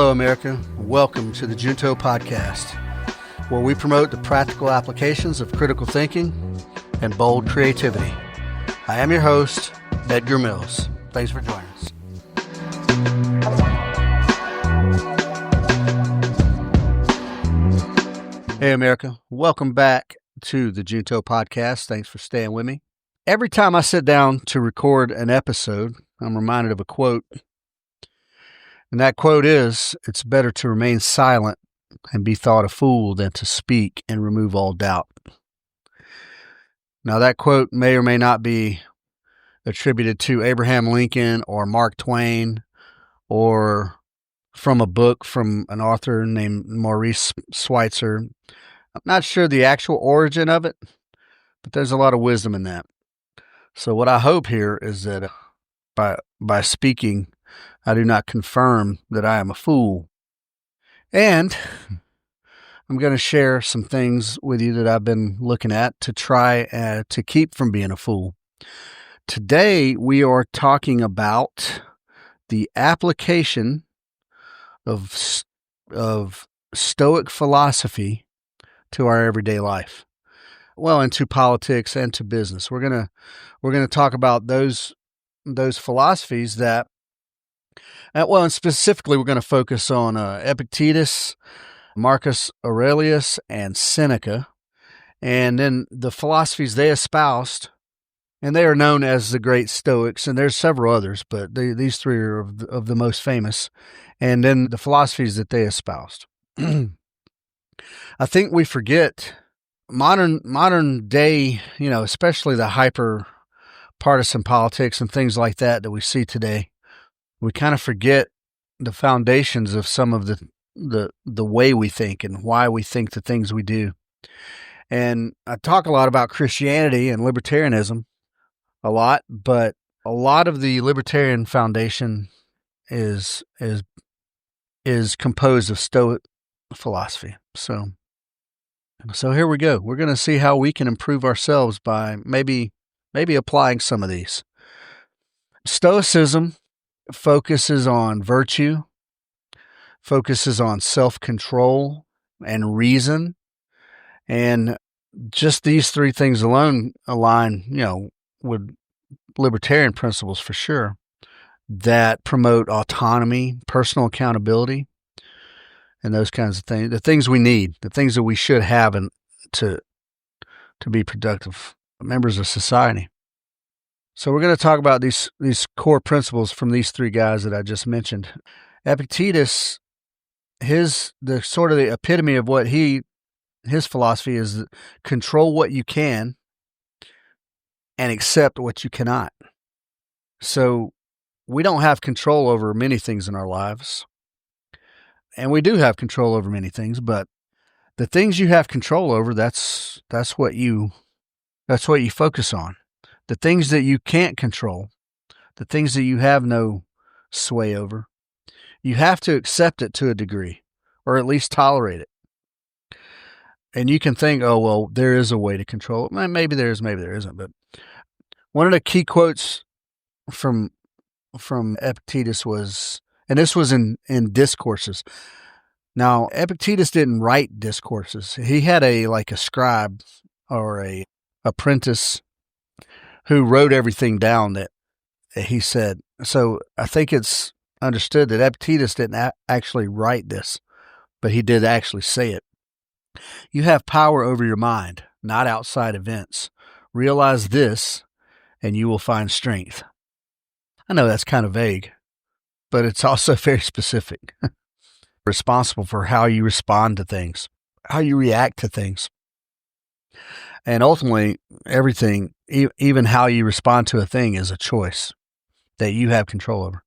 Hello, America. Welcome to the Junto Podcast, where we promote the practical applications of critical thinking and bold creativity. I am your host, Edgar Mills. Thanks for joining us. Hey, America. Welcome back to the Junto Podcast. Thanks for staying with me. Every time I sit down to record an episode, I'm reminded of a quote. And that quote is, "It's better to remain silent and be thought a fool than to speak and remove all doubt." Now, that quote may or may not be attributed to Abraham Lincoln or Mark Twain or from a book from an author named Maurice Schweitzer. I'm not sure the actual origin of it, but there's a lot of wisdom in that. So what I hope here is that by speaking, I do not confirm that I am a fool. And I'm going to share some things with you that I've been looking at to try to keep from being a fool. Today, we are talking about the application of Stoic philosophy to our everyday life. Well, and to politics and to business. We're gonna talk about those philosophies that, and specifically we're going to focus on Epictetus, Marcus Aurelius, and Seneca, and then the philosophies they espoused, and they are known as the great Stoics, and there's several others, but these three are of the most famous, and then the philosophies that they espoused. I think we forget modern day, especially the hyper partisan politics and things like that we see today. We kind of forget the foundations of some of the way we think and why we think the things we do. And I talk a lot about Christianity and libertarianism a lot, but a lot of the libertarian foundation is composed of Stoic philosophy. So here we go. We're going to see how we can improve ourselves by maybe applying some of these. Stoicism focuses on virtue, focuses on self-control and reason, and just these three things alone align, with libertarian principles for sure, that promote autonomy, personal accountability, and those kinds of things. The things we need, the things that we should have to be productive members of society. So we're going to talk about these core principles from these three guys that I just mentioned. Epictetus, the sort of the epitome of what his philosophy is: control what you can and accept what you cannot. So we don't have control over many things in our lives, and we do have control over many things. But the things you have control over, that's what you focus on. The things that you can't control, the things that you have no sway over, you have to accept it to a degree, or at least tolerate it. And you can think, oh, well, there is a way to control it. Maybe there is, maybe there isn't. But one of the key quotes from Epictetus was, and this was in discourses. Now, Epictetus didn't write discourses. He had a scribe or a apprentice who wrote everything down that he said. So I think it's understood that Epictetus didn't actually write this, but he did actually say it. You have power over your mind, not outside events. Realize this, and you will find strength. I know that's kind of vague, but it's also very specific. Responsible for how you respond to things, how you react to things. And ultimately, everything, even how you respond to a thing, is a choice that you have control over.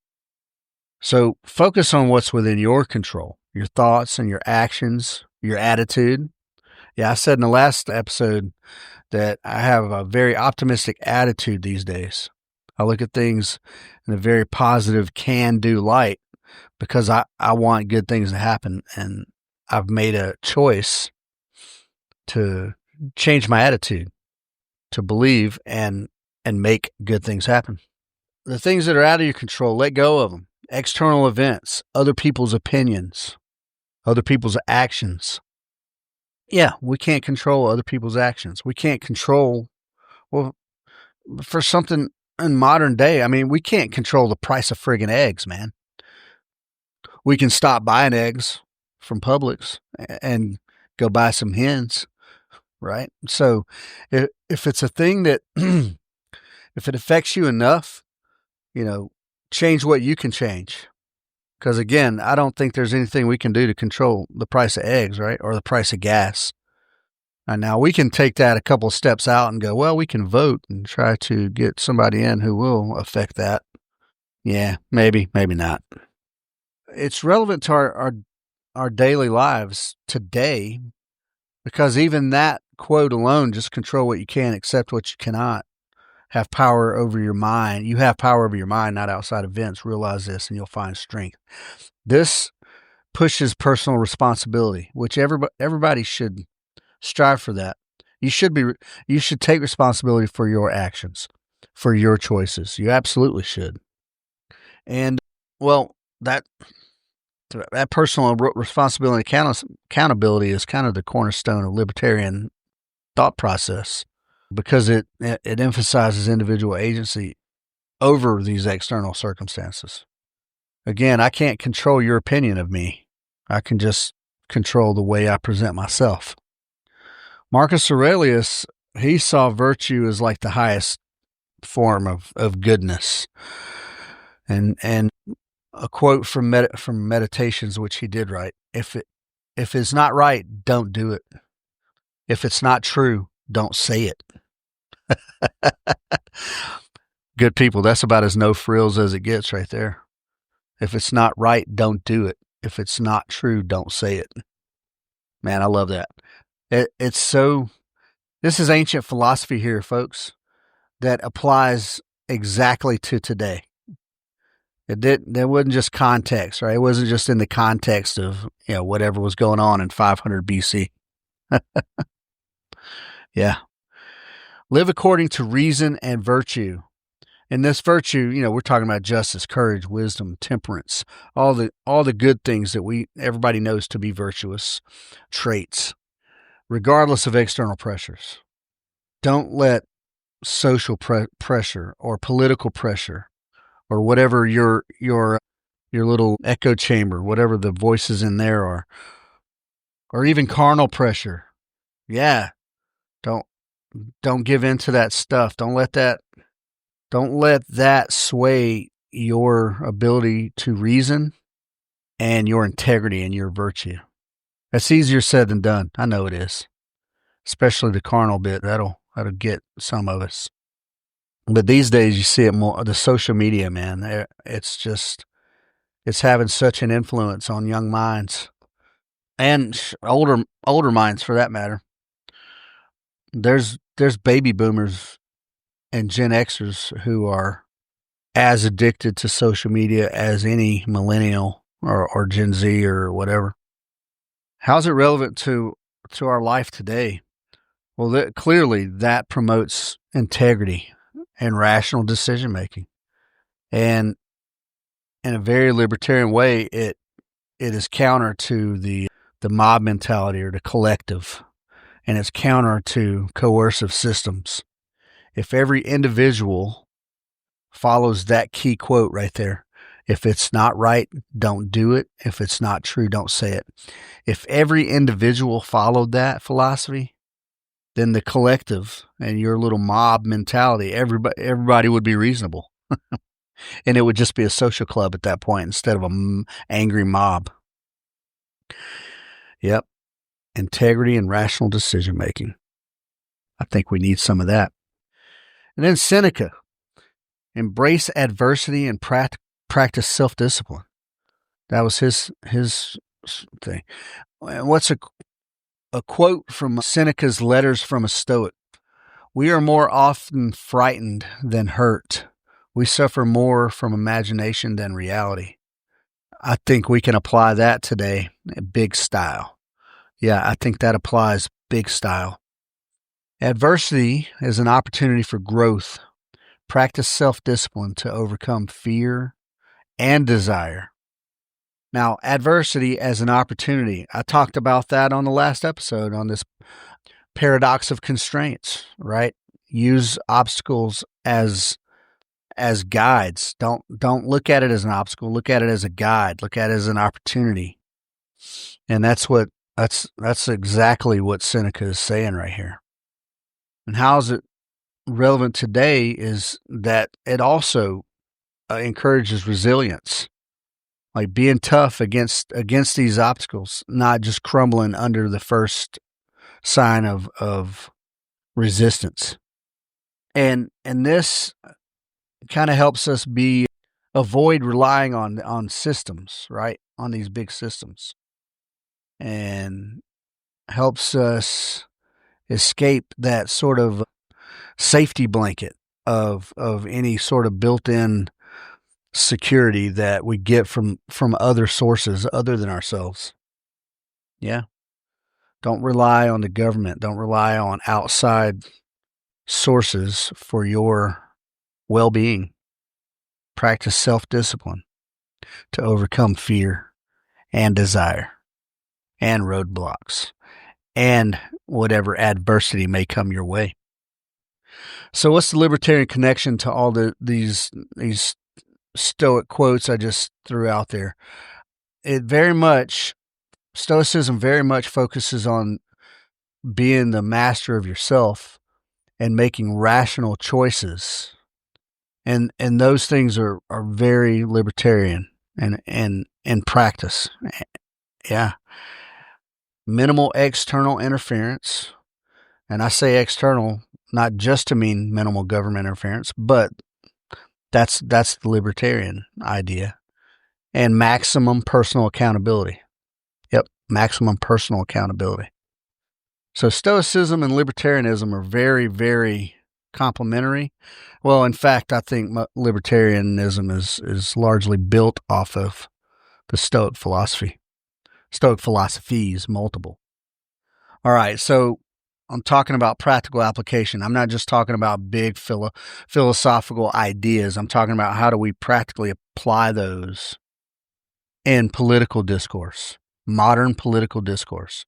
So focus on what's within your control, your thoughts and your actions, your attitude. Yeah, I said in the last episode that I have a very optimistic attitude these days. I look at things in a very positive, can-do light because I want good things to happen, and I've made a choice to change my attitude, to believe and make good things happen. The things that are out of your control, let go of them. external events, other people's opinions, other people's actions. Yeah, we can't control other people's actions. We can't control, well, for something in modern day, I mean, we can't control the price of friggin' eggs, man. We can stop buying eggs from Publix and go buy some hens, right? So if it's a thing that, if it affects you enough, change what you can change. Because again, I don't think there's anything we can do to control the price of eggs, right? Or the price of gas. And now we can take that a couple of steps out and go, well, we can vote and try to get somebody in who will affect that. Yeah, maybe not. It's relevant to our daily lives today, because even that quote alone, just control what you can, accept what you cannot, have power over your mind. You have power over your mind, not outside events. Realize this and you'll find strength. This pushes personal responsibility, which everybody should strive for that. You should take responsibility for your actions, for your choices. You absolutely should. And well, that personal responsibility and accountability is kind of the cornerstone of libertarian thought process, because it emphasizes individual agency over these external circumstances. Again, I can't control your opinion of me. I can just control the way I present myself. Marcus Aurelius, he saw virtue as like the highest form of goodness. And a quote from Meditations, which he did write: if it's not right, don't do it. If it's not true, don't say it. Good people, that's about as no frills as it gets right there. If it's not right, don't do it. If it's not true, don't say it. Man, I love that. This is ancient philosophy here, folks, that applies exactly to today. There wasn't just context, right? It wasn't just in the context of, whatever was going on in 500 BC. Yeah. Live according to reason and virtue. And this virtue, we're talking about justice, courage, wisdom, temperance, all the good things that everybody knows to be virtuous traits, regardless of external pressures. Don't let social pressure or political pressure or whatever your little echo chamber, whatever the voices in there are, or even carnal pressure. Yeah. Don't give in to that stuff. Don't let that sway your ability to reason and your integrity and your virtue. That's easier said than done. I know it is. Especially the carnal bit. That'll get some of us. But these days you see it more. The social media, man, it's having such an influence on young minds and older minds for that matter. There's baby boomers and Gen Xers who are as addicted to social media as any millennial or Gen Z or whatever. How's it relevant to our life today? Well, clearly that promotes integrity and rational decision making, and in a very libertarian way, it is counter to the mob mentality or the collective, and it's counter to coercive systems. If every individual follows that key quote right there, if it's not right, don't do it. If it's not true, don't say it. If every individual followed that philosophy, then the collective and your little mob mentality, everybody would be reasonable. And it would just be a social club at that point instead of an angry mob. Yep. Integrity and rational decision making. I think we need some of that. And then Seneca: embrace adversity and practice self-discipline. That was his thing. What's a quote from Seneca's Letters from a Stoic? We are more often frightened than hurt. We suffer more from imagination than reality. I think we can apply that today in big style. Yeah, I think that applies big style. Adversity is an opportunity for growth. Practice self-discipline to overcome fear and desire. Now, adversity as an opportunity. I talked about that on the last episode on this paradox of constraints, right? Use obstacles as guides. Don't look at it as an obstacle. Look at it as a guide. Look at it as an opportunity. And that's exactly what Seneca is saying right here. And how is it relevant today is that it also encourages resilience, like being tough against these obstacles, not just crumbling under the first sign of resistance. And this kind of helps us avoid relying on systems, right? On these big systems, and helps us escape that sort of safety blanket of any sort of built-in security that we get from other sources other than ourselves. Yeah. Don't rely on the government. Don't rely on outside sources for your well-being. Practice self-discipline to overcome fear and desire and roadblocks and whatever adversity may come your way. So what's the libertarian connection to all these Stoic quotes I just threw out there? Stoicism very much focuses on being the master of yourself and making rational choices. And those things are very libertarian and in practice. Yeah. Minimal external interference. And I say external not just to mean minimal government interference, but that's the libertarian idea. And maximum personal accountability. Yep, maximum personal accountability. So Stoicism and libertarianism are very, very complementary. Well, in fact, I think libertarianism is largely built off of the Stoic philosophy. Stoic philosophies, multiple. All right, so I'm talking about practical application. I'm not just talking about big philosophical ideas. I'm talking about how do we practically apply those in political discourse, modern political discourse.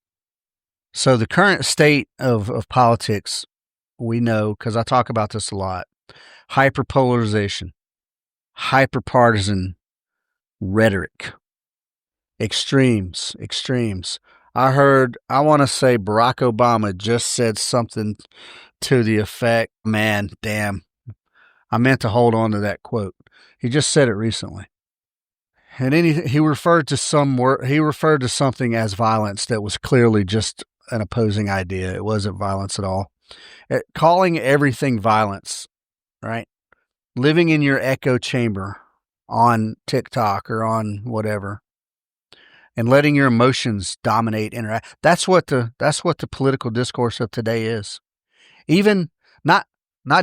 So the current state of politics, we know, because I talk about this a lot, hyperpolarization, hyperpartisan rhetoric, extremes. I want to say Barack Obama just said something to the effect, man, damn, I meant to hold on to that quote. He just said it recently. And then he referred to something as violence that was clearly just an opposing idea. It wasn't violence at all. Calling everything violence, right? Living in your echo chamber on TikTok or on whatever, and letting your emotions dominate interact. That's what the political discourse of today is. Even not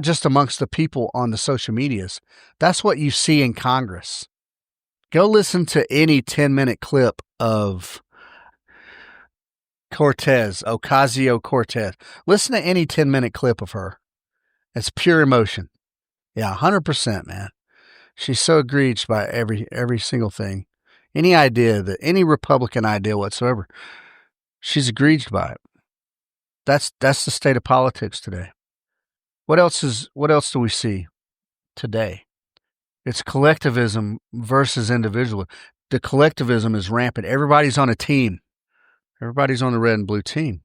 just amongst the people on the social medias. That's what you see in Congress. Go listen to any 10-minute clip of Ocasio-Cortez. Listen to any 10-minute clip of her. It's pure emotion. Yeah, 100%, man. She's so egregious by every single thing. Any Republican idea whatsoever, she's egregious by it. That's the state of politics today. What else do we see today? It's collectivism versus individualism. The collectivism is rampant. Everybody's on a team. Everybody's on the red and blue team,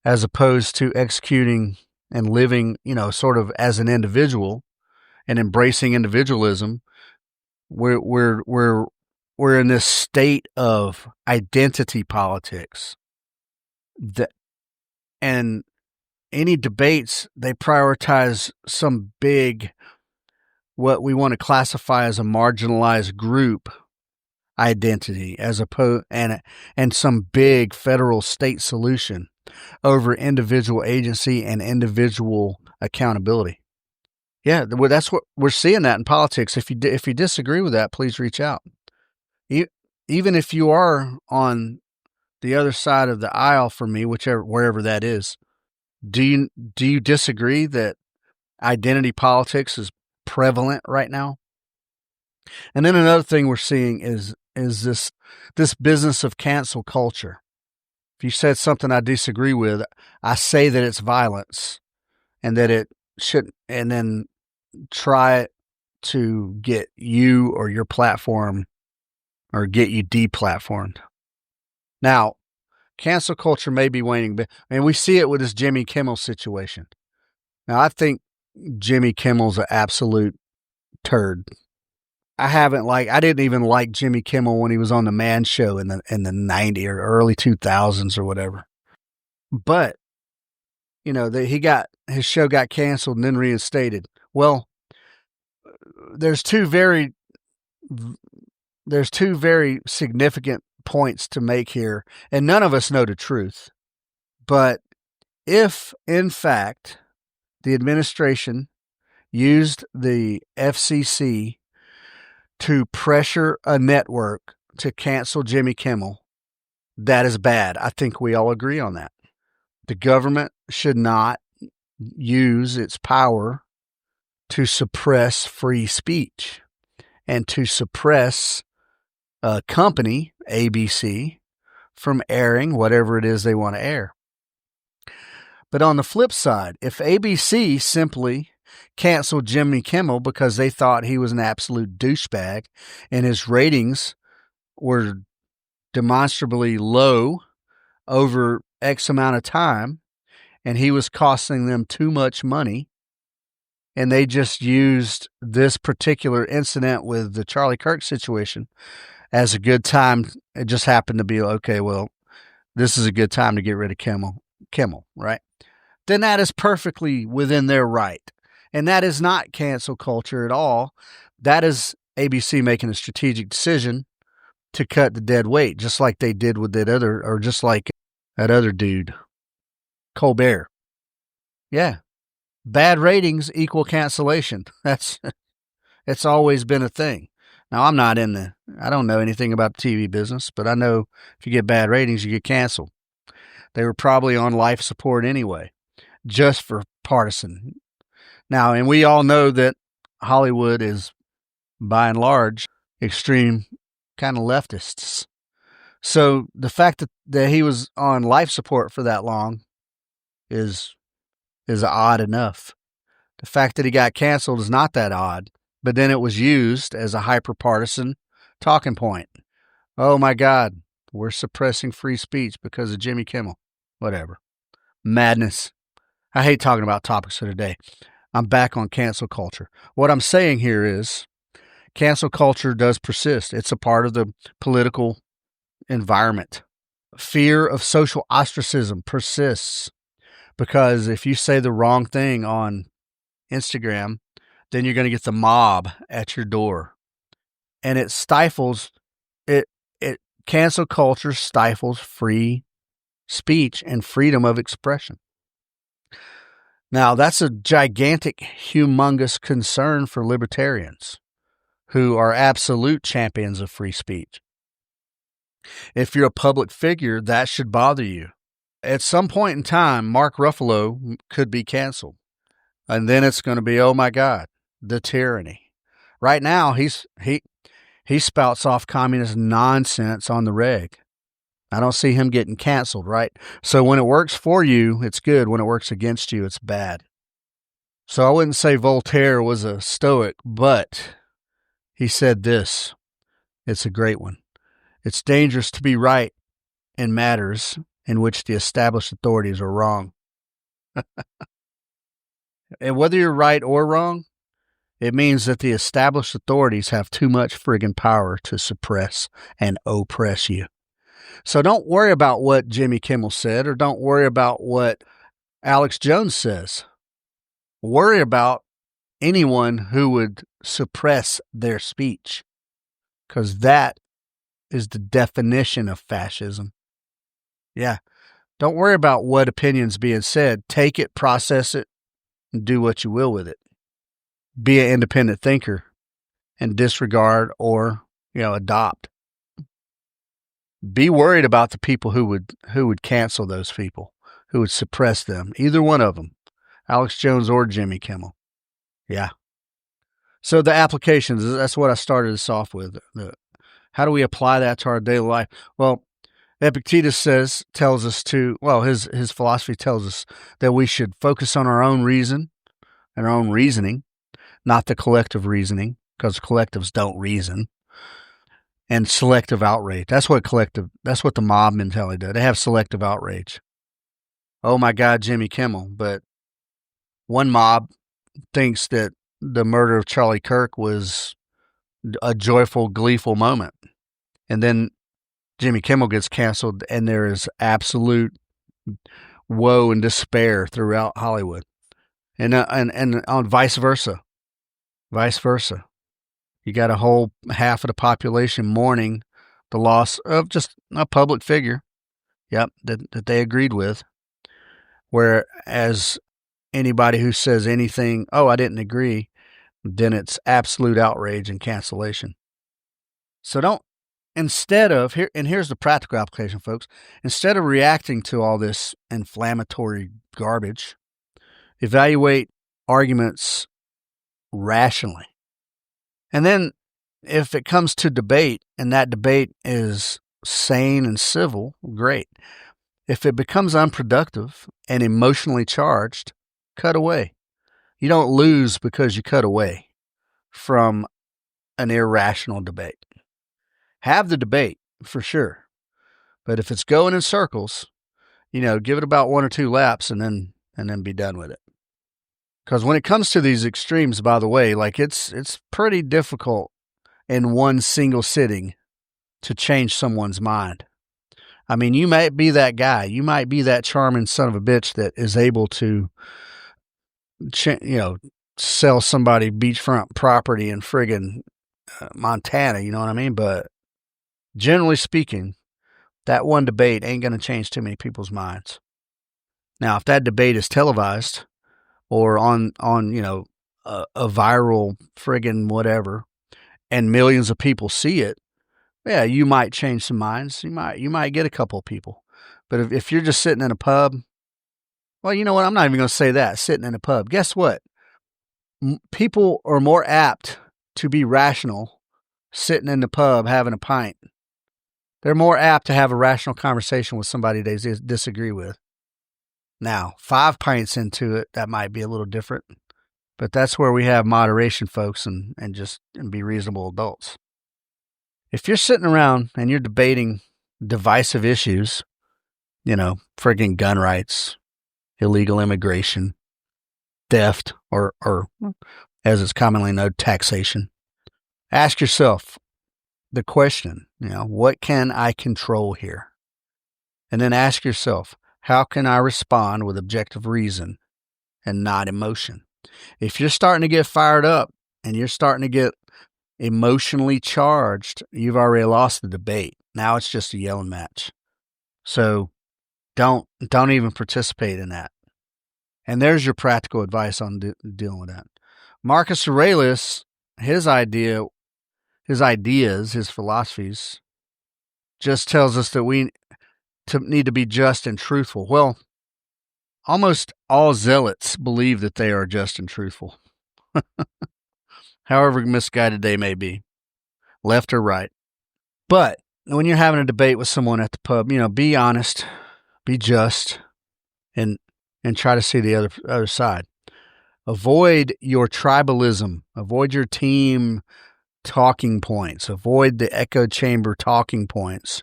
as opposed to executing and living, sort of as an individual and embracing individualism. We're in this state of identity politics. And any debates, they prioritize some big, what we want to classify as a marginalized group identity, as opposed and some big federal state solution over individual agency and individual accountability. Yeah, well, that's what we're seeing that in politics. If you disagree with that, please reach out. Even if you are on the other side of the aisle from me, wherever that is, do you disagree that identity politics is prevalent right now? And then another thing we're seeing is this business of cancel culture. If you said something I disagree with, I say that it's violence and that it shouldn't, and then try to get you or your platform or get you deplatformed. Now, cancel culture may be waning, but we see it with this Jimmy Kimmel situation. Now, I think Jimmy Kimmel's an absolute turd. I didn't even like Jimmy Kimmel when he was on the Man Show in the 90s or early 2000s or whatever. But his show got canceled and then reinstated. Well, there's two very significant points to make here, and none of us know the truth. But if, in fact, the administration used the FCC to pressure a network to cancel Jimmy Kimmel, that is bad. I think we all agree on that. The government should not use its power to suppress free speech and to suppress a company, ABC, from airing whatever it is they want to air. But on the flip side, if ABC simply canceled Jimmy Kimmel because they thought he was an absolute douchebag and his ratings were demonstrably low over X amount of time, and he was costing them too much money, and they just used this particular incident with the Charlie Kirk situation as a good time. It just happened to be, okay, well, this is a good time to get rid of Kimmel, right? Then that is perfectly within their right. And that is not cancel culture at all. That is ABC making a strategic decision to cut the dead weight, just like they did with just like that other dude, Colbert. Yeah. Bad ratings equal cancellation. It's always been a thing. Now, I don't know anything about the TV business, but I know if you get bad ratings, you get canceled. They were probably on life support anyway, just for partisan. Now, and we all know that Hollywood is, by and large, extreme kind of leftists. So the fact that he was on life support for that long is odd enough. The fact that he got canceled is not that odd, but then it was used as a hyper-partisan talking point. Oh my God, we're suppressing free speech because of Jimmy Kimmel. Whatever. Madness. I hate talking about topics of the day. I'm back on cancel culture. What I'm saying here is cancel culture does persist. It's a part of the political environment. Fear of social ostracism persists because if you say the wrong thing on Instagram, then you're going to get the mob at your door. And it stifles it. Cancel culture stifles free speech and freedom of expression. Now, that's a gigantic, humongous concern for libertarians who are absolute champions of free speech. If you're a public figure, that should bother you. At some point in time, Mark Ruffalo could be canceled. And then it's going to be, oh my God, the tyranny. Right now, he spouts off communist nonsense on the reg. I don't see him getting canceled, right? So when it works for you, it's good. When it works against you, it's bad. So I wouldn't say Voltaire was a Stoic, but he said this. It's a great one. It's dangerous to be right in matters in which the established authorities are wrong. And whether you're right or wrong, it means that the established authorities have too much friggin' power to suppress and oppress you. So don't worry about what Jimmy Kimmel said, or don't worry about what Alex Jones says. Worry about anyone who would suppress their speech, because that is the definition of fascism. Yeah. Don't worry about what opinion's being said. Take it, process it, and do what you will with it. Be an independent thinker and disregard or, adopt. Be worried about the people who would cancel those people, who would suppress them. Either one of them, Alex Jones or Jimmy Kimmel. Yeah. So the applications, that's what I started this off with. How do we apply that to our daily life? Well, Epictetus tells us his philosophy tells us that we should focus on our own reason and our own reasoning, not the collective reasoning, because collectives don't reason. And selective outrage. That's what the mob mentality does. They have selective outrage. Oh my God, Jimmy Kimmel. But one mob thinks that the murder of Charlie Kirk was a joyful, gleeful moment. And then Jimmy Kimmel gets canceled, and there is absolute woe and despair throughout Hollywood. And on vice versa. Vice versa. You got a whole half of the population mourning the loss of just a public figure, that they agreed with. Whereas anybody who says anything, oh, I didn't agree, then it's absolute outrage and cancellation. So here's the practical application, folks. Instead of reacting to all this inflammatory garbage, evaluate arguments rationally. And then if it comes to debate, and that debate is sane and civil, great. If it becomes unproductive and emotionally charged, cut away. You don't lose because you cut away from an irrational debate. Have the debate, for sure. But if it's going in circles, give it about 1 or 2 laps and then be done with it. Because when it comes to these extremes, by the way, like it's pretty difficult in one single sitting to change someone's mind. I mean, you might be that guy. You might be that charming son of a bitch that is able to, sell somebody beachfront property in friggin' Montana. You know what I mean? But generally speaking, that one debate ain't going to change too many people's minds. Now, if that debate is televised or on a viral friggin' whatever, and millions of people see it, yeah, you might change some minds. You might get a couple of people. But if you're just sitting in a pub, well, you know what? I'm not even going to say that. Sitting in a pub. Guess what? People are more apt to be rational sitting in the pub having a pint. They're more apt to have a rational conversation with somebody they disagree with. Now, 5 pints into it, that might be a little different. But that's where we have moderation, folks, and be reasonable adults. If you're sitting around and you're debating divisive issues, friggin' gun rights, illegal immigration, theft, or as it's commonly known, taxation, ask yourself the question, what can I control here? And then ask yourself, how can I respond with objective reason and not emotion? If you're starting to get fired up and you're starting to get emotionally charged, you've already lost the debate. Now it's just a yelling match. So don't even participate in that. And there's your practical advice on dealing with that. Marcus Aurelius, his philosophies, just tells us that we need to be just and truthful. Well, almost all zealots believe that they are just and truthful, however misguided they may be, left or right. But when you're having a debate with someone at the pub, be honest, be just, and try to see the other side. Avoid your tribalism. Avoid your team talking points. Avoid the echo chamber talking points.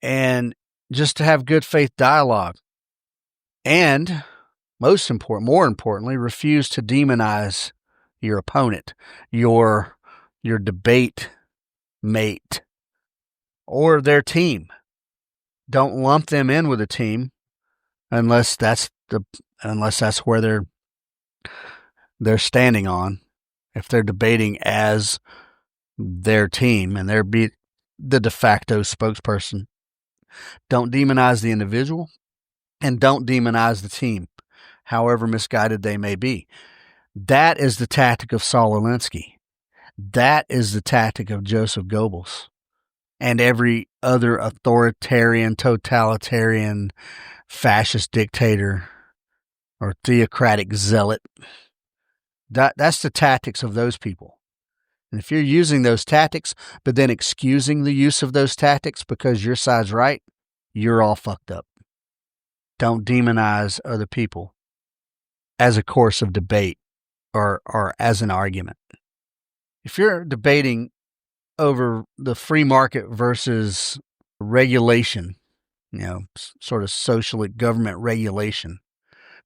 And just to have good faith dialogue. And more importantly, refuse to demonize your opponent, your debate mate, or their team. Don't lump them in with a team unless that's where they're standing on. If they're debating as their team and they're the de facto spokesperson. Don't demonize the individual and don't demonize the team, however misguided they may be. That is the tactic of Saul Alinsky. That is the tactic of Joseph Goebbels and every other authoritarian, totalitarian, fascist dictator or theocratic zealot That's the tactics of those people. And if you're using those tactics, but then excusing the use of those tactics because your side's right, you're all fucked up. Don't demonize other people as a course of debate or as an argument. If you're debating over the free market versus regulation, sort of social government regulation,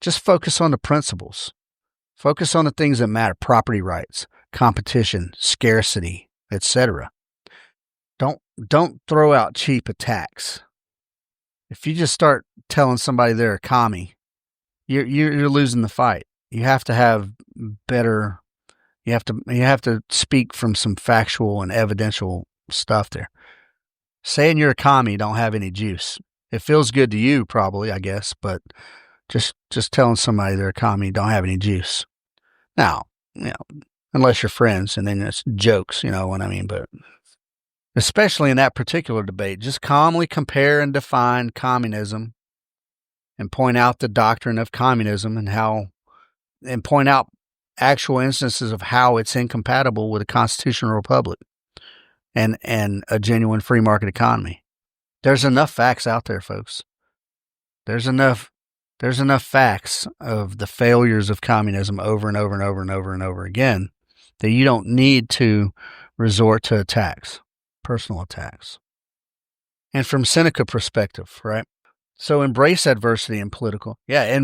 just focus on the principles. Focus on the things that matter: property rights, competition, scarcity, etc. Don't throw out cheap attacks. If you just start telling somebody they're a commie, you're losing the fight. You have to have better. You have to speak from some factual and evidential stuff there. Saying you're a commie don't have any juice. It feels good to you, probably, I guess, but just telling somebody they're a commie don't have any juice. Now, unless you're friends, and then it's jokes, you know what I mean? But especially in that particular debate, just calmly compare and define communism and point out the doctrine of communism and point out actual instances of how it's incompatible with a constitutional republic and a genuine free market economy. There's enough facts out there, folks. There's enough facts of the failures of communism over and over and over and over and over again that you don't need to resort to attacks, personal attacks. And from Seneca perspective, right? So embrace adversity in political. Yeah,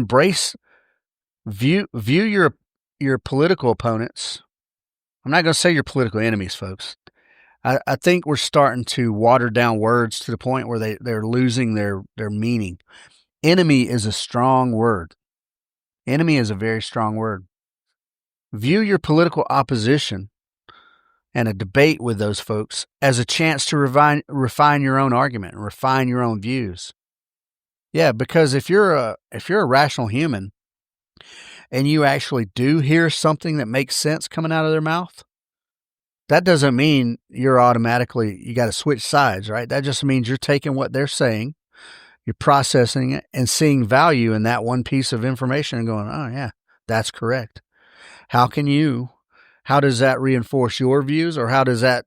view your political opponents. I'm not going to say your political enemies, folks. I think we're starting to water down words to the point where they're losing their meaning. Enemy is a strong word. Enemy is a very strong word. View your political opposition and a debate with those folks as a chance to refine your own argument and refine your own views. Yeah, because if you're a rational human and you actually do hear something that makes sense coming out of their mouth, that doesn't mean you got to switch sides, right? That just means you're taking what they're saying, you're processing it and seeing value in that one piece of information and going, oh yeah, that's correct. How does that reinforce your views, or how does that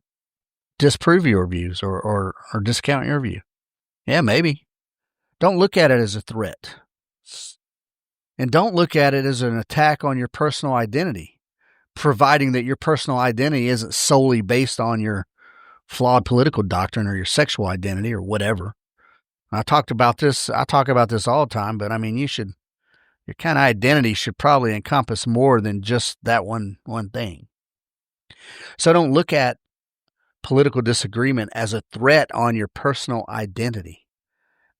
disprove your views or discount your view? Yeah, maybe. Don't look at it as a threat. And don't look at it as an attack on your personal identity, providing that your personal identity isn't solely based on your flawed political doctrine or your sexual identity or whatever. I talk about this all the time, but I mean, your kind of identity should probably encompass more than just that one thing. So don't look at political disagreement as a threat on your personal identity.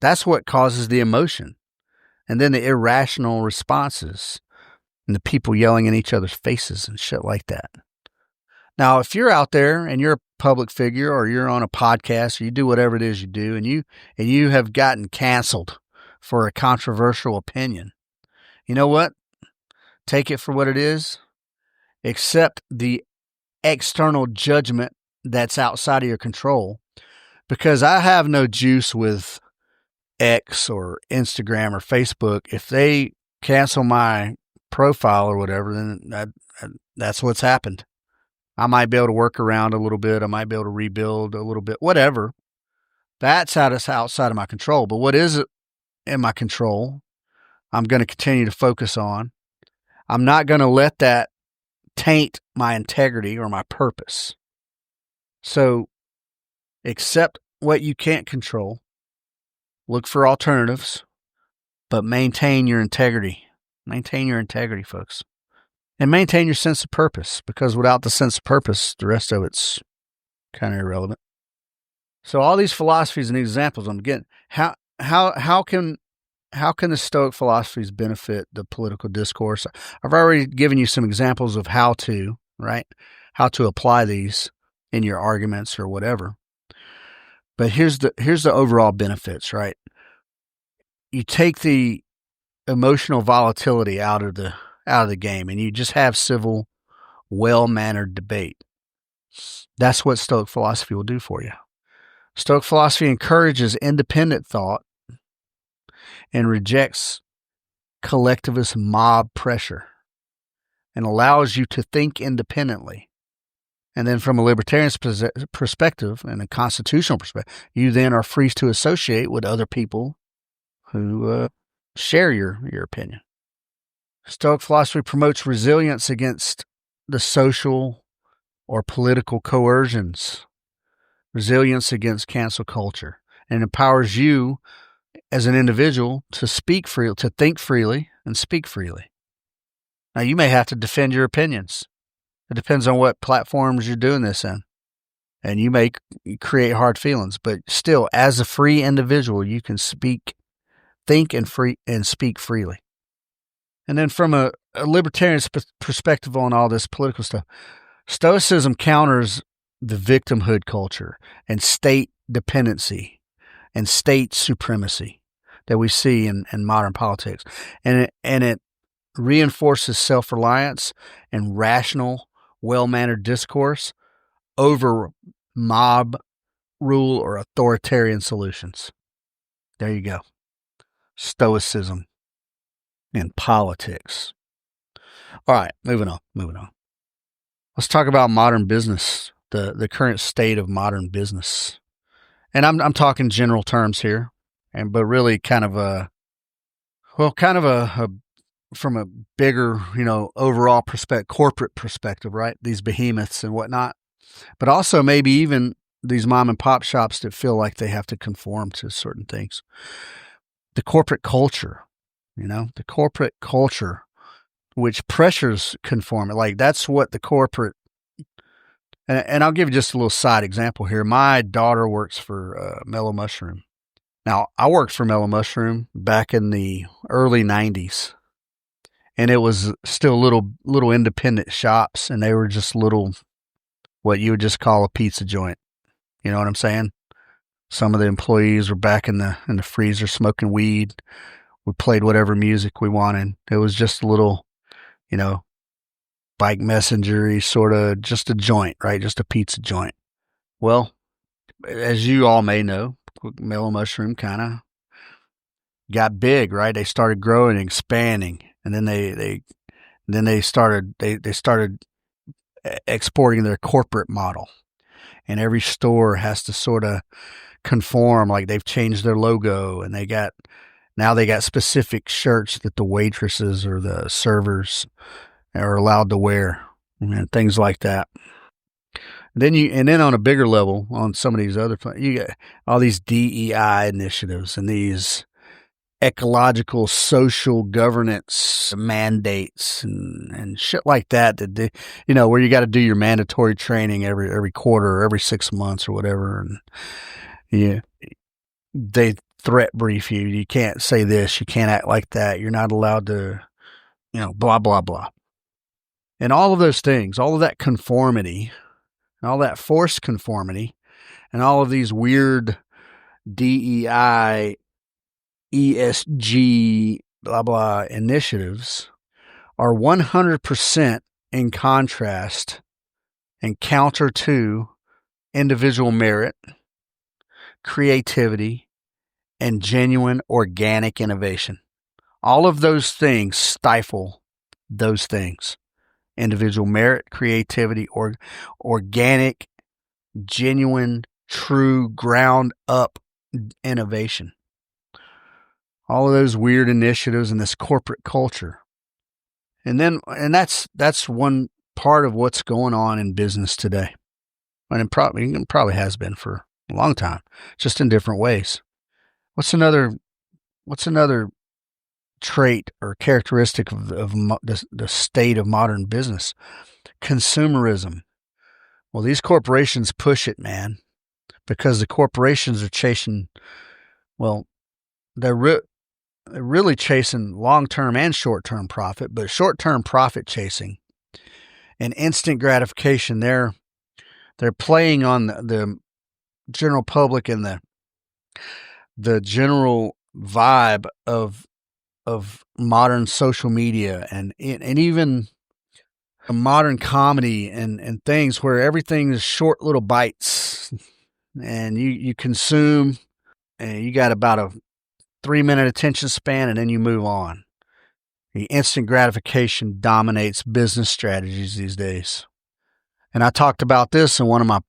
That's what causes the emotion. And then the irrational responses and the people yelling in each other's faces and shit like that. Now, if you're out there and you're a public figure or you're on a podcast or you do whatever it is you do and you have gotten canceled for a controversial opinion, you know what? Take it for what it is. Accept the external judgment that's outside of your control, because I have no juice with X or Instagram or Facebook. If they cancel my profile or whatever, then that's what's happened. I might be able to work around a little bit. I might be able to rebuild a little bit, whatever. That's outside of my control. But what is in my control, I'm going to continue to focus on. I'm not going to let that taint my integrity or my purpose. So accept what you can't control. Look for alternatives, but maintain your integrity. Maintain your integrity, folks. And maintain your sense of purpose, because without the sense of purpose, the rest of it's kind of irrelevant. So all these philosophies and examples I'm getting, how can the Stoic philosophies benefit the political discourse? I've already given you some examples of how to apply these in your arguments or whatever. But here's the overall benefits, right? You take the emotional volatility out of the game, and you just have civil, well-mannered debate. That's what Stoic philosophy will do for you. Stoic philosophy encourages independent thought and rejects collectivist mob pressure. and allows you to think independently. And then from a libertarian perspective and a constitutional perspective, you then are free to associate with other people who share your opinion. Stoic philosophy promotes resilience against the social or political coercions, resilience against cancel culture, and empowers you as an individual to speak freely, to think freely, and speak freely. Now, you may have to defend your opinions. It depends on what platforms you're doing this in. And you may create hard feelings, but still, as a free individual, you can think and speak freely. And then from a libertarian perspective on all this political stuff, Stoicism counters the victimhood culture and state dependency and state supremacy that we see in modern politics. And it reinforces self-reliance and rational, well-mannered discourse over mob rule or authoritarian solutions. There you go. Stoicism in politics. All right, moving on. Let's talk about modern business, the current state of modern business. And I'm talking general terms here, but really kind of a from a bigger, overall corporate perspective, right? These behemoths and whatnot, but also maybe even these mom and pop shops that feel like they have to conform to certain things. The corporate culture, which pressures conformity. Like that's what the corporate, and I'll give you just a little side example here. My daughter works for Mellow Mushroom. Now, I worked for Mellow Mushroom back in the early 90s. And it was still little independent shops, and they were just little, what you would just call a pizza joint. You know what I'm saying? Some of the employees were back in the freezer smoking weed. We played whatever music we wanted. It was just a little, bike messenger-y sort of, just a joint, right? Just a pizza joint. Well, as you all may know, Mellow Mushroom kind of got big, right? They started growing and expanding. And then they started exporting their corporate model, and every store has to sort of conform. Like they've changed their logo, and they got specific shirts that the waitresses or the servers are allowed to wear, and things like that. And then on a bigger level, on some of these other, you got all these DEI initiatives and these ecological, social governance mandates and shit like that where you got to do your mandatory training every quarter or every 6 months or whatever. And they threat brief you. You can't say this. You can't act like that. You're not allowed to, blah, blah, blah. And all of those things, all of that conformity, all that forced conformity, and all of these weird DEI ESG, blah, blah, initiatives are 100% in contrast and counter to individual merit, creativity, and genuine organic innovation. All of those things stifle those things. Individual merit, creativity, or organic, genuine, true, ground up innovation. All of those weird initiatives and this corporate culture. And that's one part of what's going on in business today. And it probably has been for a long time, just in different ways. What's another trait or characteristic of the state of modern business? Consumerism. Well, these corporations push it, man, because the corporations are chasing, they're really chasing long-term and short-term profit, but short-term profit chasing and instant gratification. They're playing on the general public and the general vibe of modern social media and even modern comedy and things where everything is short little bites, and you consume, and you got about a 3-minute attention span, and then you move on. The instant gratification dominates business strategies these days. And I talked about this in one of my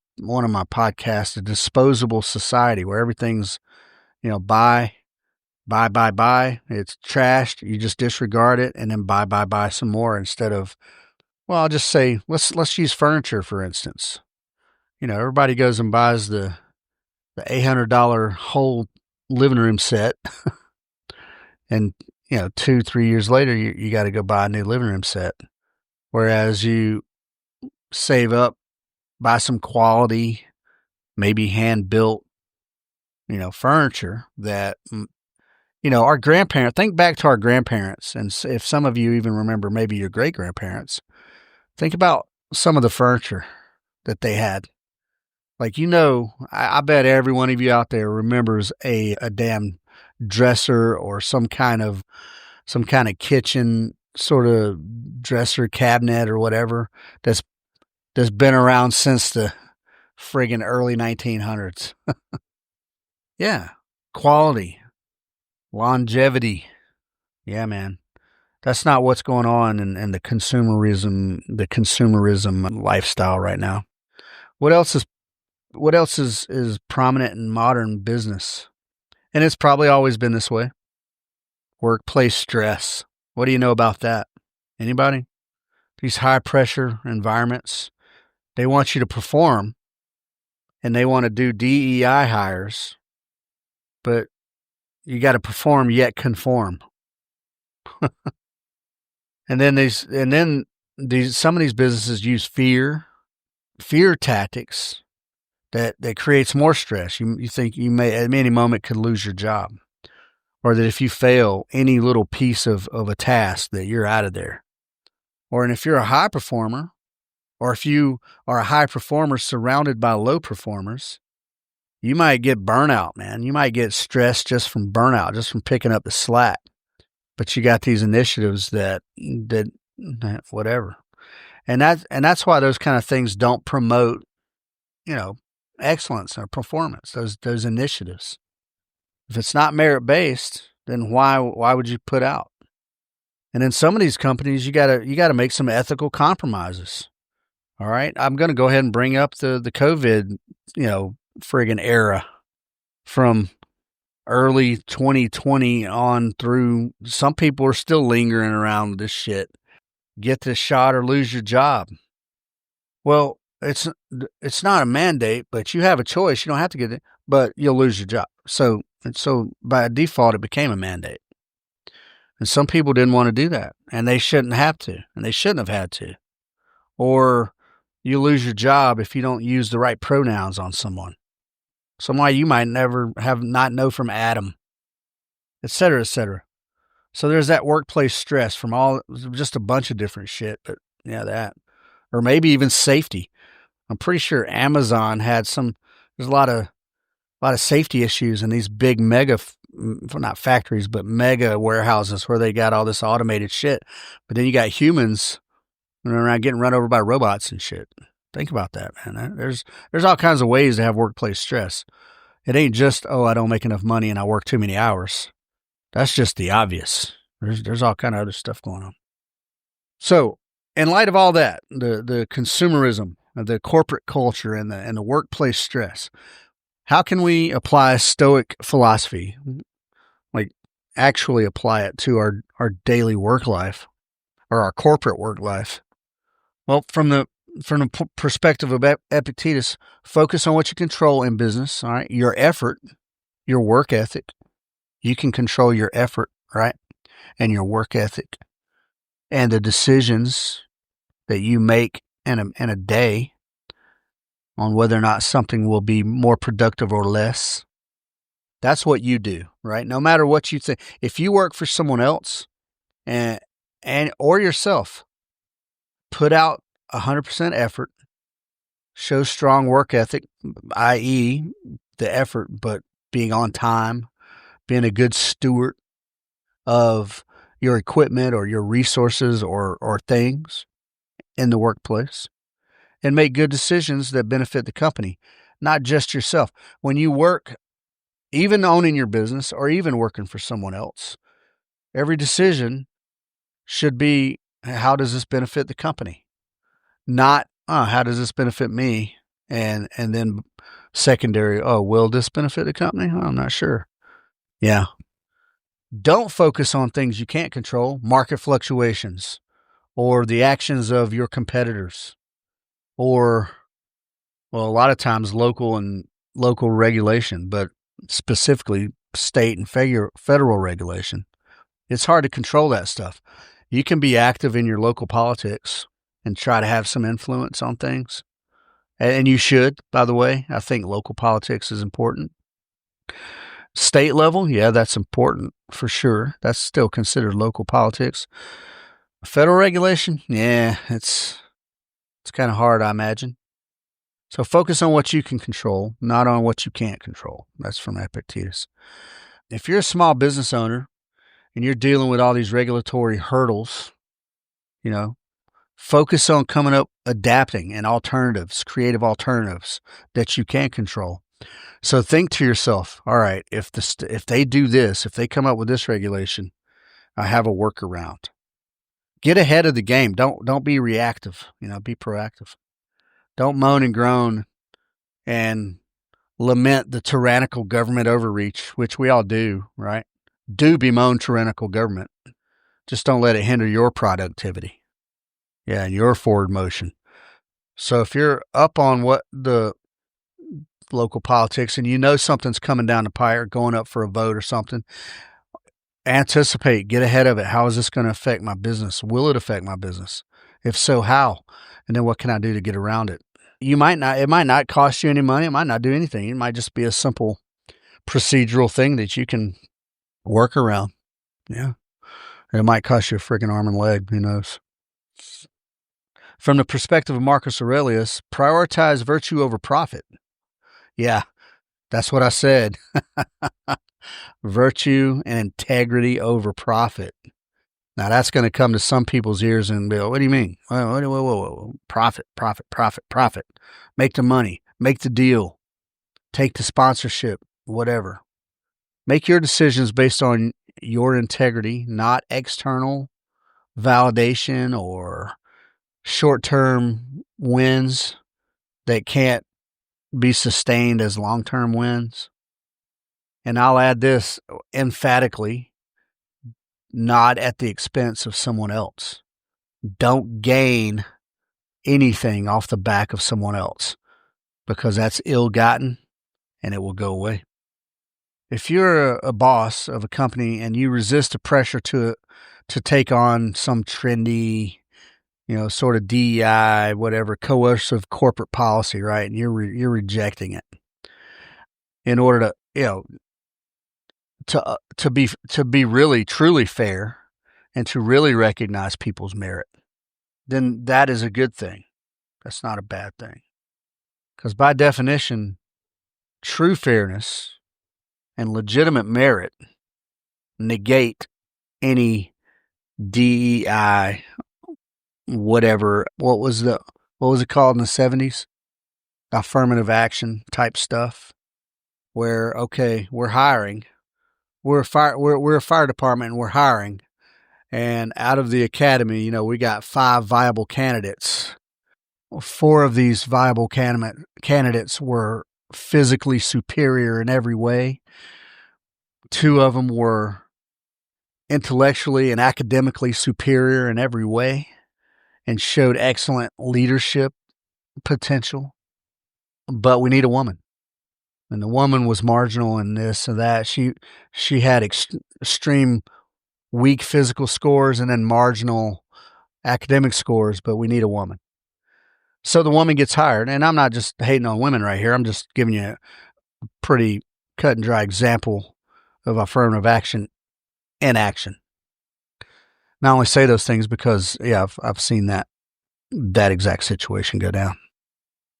podcasts, the disposable society, where everything's, buy. It's trashed. You just disregard it and then buy some more instead of, well, I'll just say, let's use furniture, for instance. Everybody goes and buys the $800 whole living room set. And, 2-3 years later, you got to go buy a new living room set. Whereas you save up, buy some quality, maybe hand built, furniture that, our grandparents, think back to our grandparents. And if some of you even remember maybe your great grandparents, think about some of the furniture that they had. Like, I bet every one of you out there remembers a damn dresser or some kind of kitchen sort of dresser cabinet or whatever that's been around since the friggin' early 1900s. Yeah. Quality. Longevity. Yeah, man. That's not what's going on in the consumerism lifestyle right now. What else is prominent in modern business? And it's probably always been this way. Workplace stress. What do you know about that? Anybody? These high pressure environments, they want you to perform and they want to do DEI hires, but you got to perform yet conform. And then some of these businesses use fear tactics that creates more stress. You think you may at any moment could lose your job, or that if you fail any little piece of a task that you're out of there. Or, and if you're a high performer, or if you are a high performer surrounded by low performers, you might get burnout, man. You might get stressed just from burnout, just from picking up the slack. But you got these initiatives that whatever. And that's why those kind of things don't promote, excellence or performance, those initiatives. If it's not merit-based, then why would you put out? And in some of these companies, you gotta make some ethical compromises. All right. I'm going to go ahead and bring up the COVID, friggin' era from early 2020 on through. Some people are still lingering around this shit. Get this shot or lose your job. Well, it's not a mandate, but you have a choice. You don't have to get it, but you'll lose your job. So by default, it became a mandate. And some people didn't want to do that, and they shouldn't have to, and they shouldn't have had to. Or you lose your job if you don't use the right pronouns on someone. Somebody you might never not know from Adam, et cetera, et cetera. So there's that workplace stress from just a bunch of different shit, but yeah, that. Or maybe even safety. I'm pretty sure Amazon had there's a lot of safety issues in these big mega, not factories, but mega warehouses where they got all this automated shit. But then you got humans running around getting run over by robots and shit. Think about that, man. There's all kinds of ways to have workplace stress. It ain't just, I don't make enough money and I work too many hours. That's just the obvious. There's all kind of other stuff going on. So, in light of all that, the consumerism, the corporate culture, and the workplace stress, how can we apply Stoic philosophy, like actually apply it to our daily work life or our corporate work life? Well, from the perspective of Epictetus, focus on what you control in business. All right, your effort, your work ethic. You can control your effort, right, and your work ethic, and the decisions that you make in a day on whether or not something will be more productive or less. That's what you do, right? No matter what you think. If you work for someone else and or yourself, put out 100% effort, show strong work ethic, i.e. the effort, but being on time, being a good steward of your equipment or your resources or things in the workplace, and make good decisions that benefit the company, not just yourself. When you work, even owning your business or even working for someone else, every decision should be, how does this benefit the company? Not, how does this benefit me? And then secondary, will this benefit the company? I'm not sure. Yeah. Don't focus on things you can't control, market fluctuations, or the actions of your competitors, or, well, a lot of times local regulation, but specifically state and federal regulation. It's hard to control that stuff. You can be active in your local politics and try to have some influence on things. And you should, by the way. I think local politics is important. State level, yeah, that's important for sure. That's still considered local politics. Federal regulation, yeah, it's kind of hard, I imagine. So focus on what you can control, not on what you can't control. That's from Epictetus. If you're a small business owner and you're dealing with all these regulatory hurdles, focus on coming up, adapting and alternatives, creative alternatives that you can control. So think to yourself, all right, if they do this, if they come up with this regulation, I have a workaround. Get ahead of the game. Don't be reactive, be proactive. Don't moan and groan and lament the tyrannical government overreach, which we all do, right? Do bemoan tyrannical government. Just don't let it hinder your productivity. Yeah, and your forward motion. So if you're up on what the local politics and something's coming down the pipe or going up for a vote or something, anticipate, get ahead of it. How is this going to affect my business? Will it affect my business? If so, how? And then what can I do to get around it? It might not cost you any money. It might not do anything. It might just be a simple procedural thing that you can work around. Yeah. It might cost you a freaking arm and leg. Who knows? From the perspective of Marcus Aurelius, prioritize virtue over profit. Yeah, that's what I said. Virtue and integrity over profit. Now, that's going to come to some people's ears and be, what do you mean? Whoa. Profit. Make the money. Make the deal. Take the sponsorship. Whatever. Make your decisions based on your integrity, not external validation or short-term wins that can't be sustained as long-term wins. And I'll add this emphatically, not at the expense of someone else. Don't gain anything off the back of someone else because that's ill-gotten and it will go away. If you're a boss of a company and you resist the pressure to take on some trendy, sort of DEI, whatever, coercive corporate policy, right? And you're rejecting it in order to be really truly fair and to really recognize people's merit, then that is a good thing. That's not a bad thing. Because by definition, true fairness and legitimate merit negate any DEI, whatever. What was it called in the 70s? Affirmative action type stuff. Where, okay, we're hiring. We're a fire department and we're hiring. And out of the academy, we got 5 viable candidates. 4 of these viable candidates were physically superior in every way. 2 of them were intellectually and academically superior in every way and showed excellent leadership potential. But we need a woman. And the woman was marginal in this and that. She had extreme weak physical scores and then marginal academic scores, but we need a woman. So the woman gets hired, and I'm not just hating on women right here. I'm just giving you a pretty cut and dry example of affirmative action in action. And I only say those things because, yeah, I've seen that exact situation go down.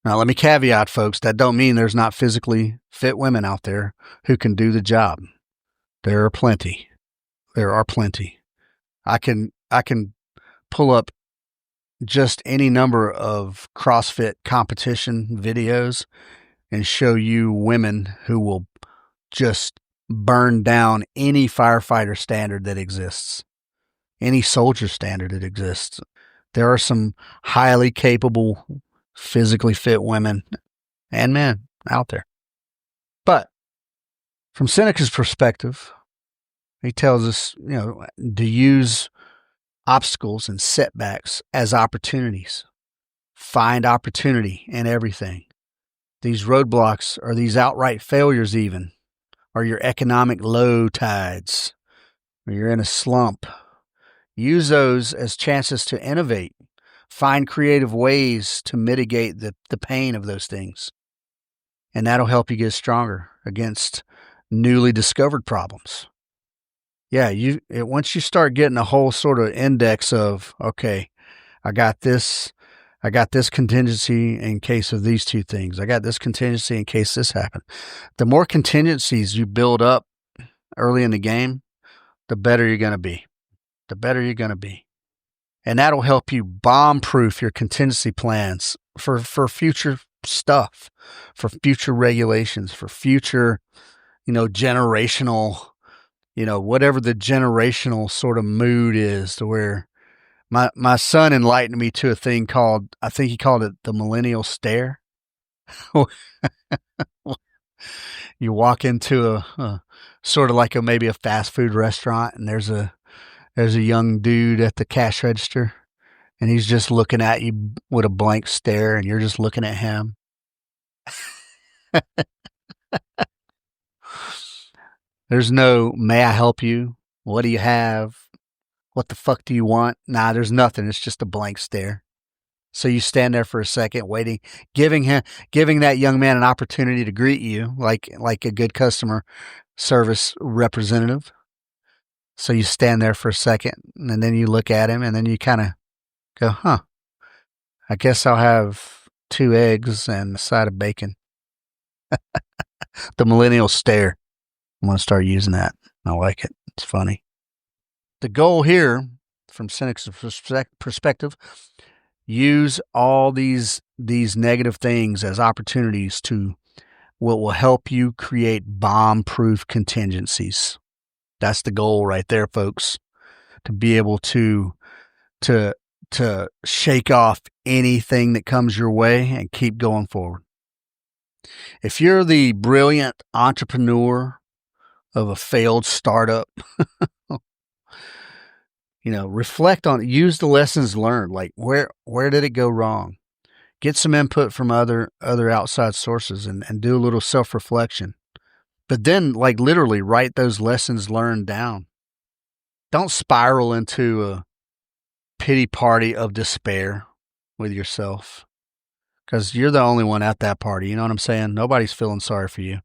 Now, let me caveat, folks, that don't mean there's not physically fit women out there who can do the job. There are plenty. I can pull up just any number of CrossFit competition videos and show you women who will just burn down any firefighter standard that exists any soldier standard that exists. There are some highly capable, physically fit women and men out there. But from Seneca's perspective, he tells us, to use obstacles and setbacks as opportunities. Find opportunity in everything. These roadblocks, or these outright failures even, or your economic low tides, or you're in a slump. Use those as chances to innovate. Find creative ways to mitigate the pain of those things. And that'll help you get stronger against newly discovered problems. Yeah, once you start getting a whole sort of index of, okay, I got this contingency in case of these two things. I got this contingency in case this happened. The more contingencies you build up early in the game, the better you're going to be. The better you're going to be. And that'll help you bomb-proof your contingency plans for future stuff, for future regulations, for future, generational, whatever the generational sort of mood is, to where my son enlightened me to a thing called, I think he called it the millennial stare. You walk into a sort of like maybe a fast food restaurant, and there's a young dude at the cash register, and he's just looking at you with a blank stare, and you're just looking at him. There's no, may I help you? What do you have? What the fuck do you want? Nah, there's nothing. It's just a blank stare. So you stand there for a second, waiting, giving that young man an opportunity to greet you, like a good customer service representative. So you stand there for a second, and then you look at him, and then you kind of go, huh, I guess I'll have 2 eggs and a side of bacon. The millennial stare. I'm going to start using that. I like it. It's funny. The goal here, from Seneca's perspective, use all these negative things as opportunities to what will help you create bomb-proof contingencies. That's the goal right there, folks. To be able to shake off anything that comes your way and keep going forward. If you're the brilliant entrepreneur of a failed startup, reflect on it. Use the lessons learned. Like where did it go wrong? Get some input from other outside sources and do a little self-reflection. But then, like, literally write those lessons learned down. Don't spiral into a pity party of despair with yourself, because you're the only one at that party. You know what I'm saying? Nobody's feeling sorry for you.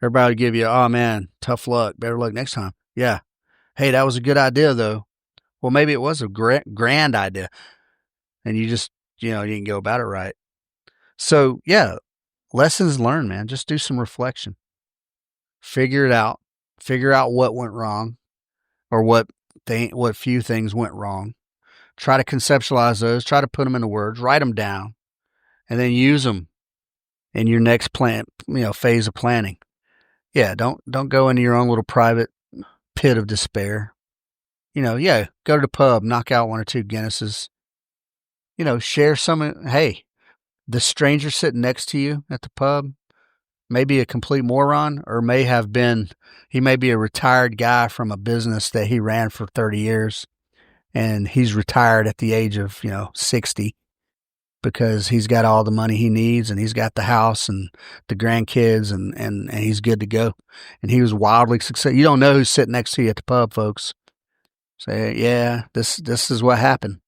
Everybody will give you, oh man, tough luck, better luck next time. Yeah. Hey, that was a good idea though. Well, maybe it was a grand idea, and you just, you didn't go about it right. So yeah, lessons learned, man. Just do some reflection. Figure it out. Figure out what went wrong, or what few things went wrong. Try to conceptualize those. Try to put them into words. Write them down, and then use them in your next phase of planning. Yeah, don't go into your own little private pit of despair. Go to the pub, knock out 1 or 2 Guinnesses. Share some. Hey, the stranger sitting next to you at the pub may be a complete moron, or he may be a retired guy from a business that he ran for 30 years, and he's retired at the age of, 60, because he's got all the money he needs, and he's got the house and the grandkids, and he's good to go. And he was wildly successful. You don't know who's sitting next to you at the pub, folks. Say, yeah, this is what happened.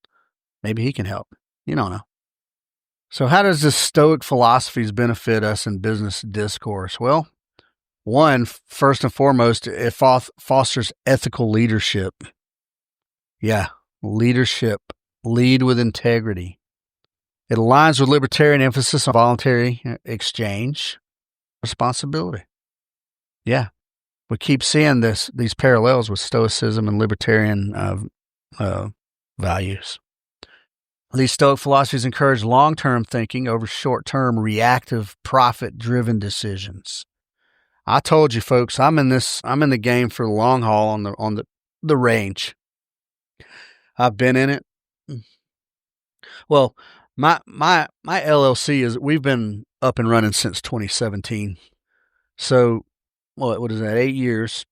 Maybe he can help. You don't know. So how does the Stoic philosophies benefit us in business discourse? Well, one, first and foremost, it fosters ethical leadership. Yeah, leadership. Lead with integrity. It aligns with libertarian emphasis on voluntary exchange, responsibility. Yeah, we keep seeing these parallels with Stoicism and libertarian values. These Stoic philosophies encourage long-term thinking over short-term reactive profit-driven decisions. I told you, folks, I'm in the game for the long haul on the range. I've been in it. Well, my LLC we've been up and running since 2017. So, what is that? 8 years.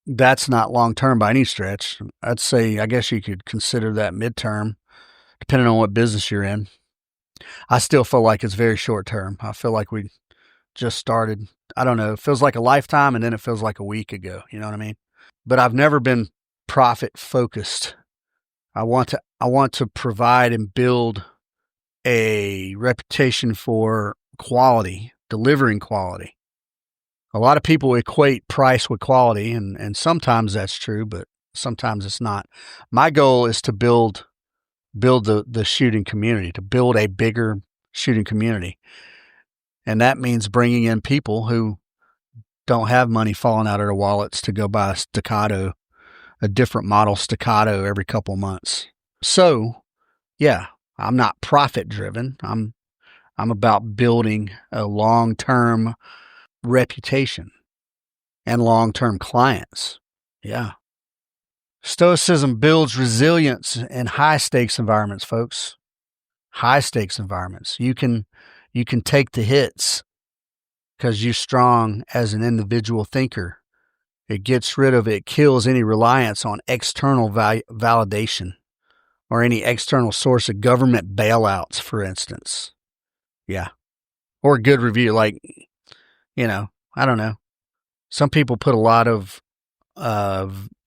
That's not long term by any stretch. I'd say, I guess you could consider that midterm, depending on what business you're in. I still feel like it's very short term. I feel like we just started. I don't know. It feels like a lifetime, and then it feels like a week ago. You know what I mean? But I've never been profit focused. I want to provide and build a reputation for quality, delivering quality. A lot of people equate price with quality, and sometimes that's true, but sometimes it's not. My goal is to build the shooting community, to build a bigger shooting community. And that means bringing in people who don't have money falling out of their wallets to go buy a different model staccato every couple months. So, yeah, I'm not profit driven. I'm about building a long-term reputation and long-term clients. Yeah. Stoicism builds resilience in high-stakes environments, folks. High-stakes environments. You can take the hits because you're strong as an individual thinker. It kills any reliance on external validation or any external source of government bailouts, for instance. Yeah. Or a good review, like, I don't know. Some people put a lot of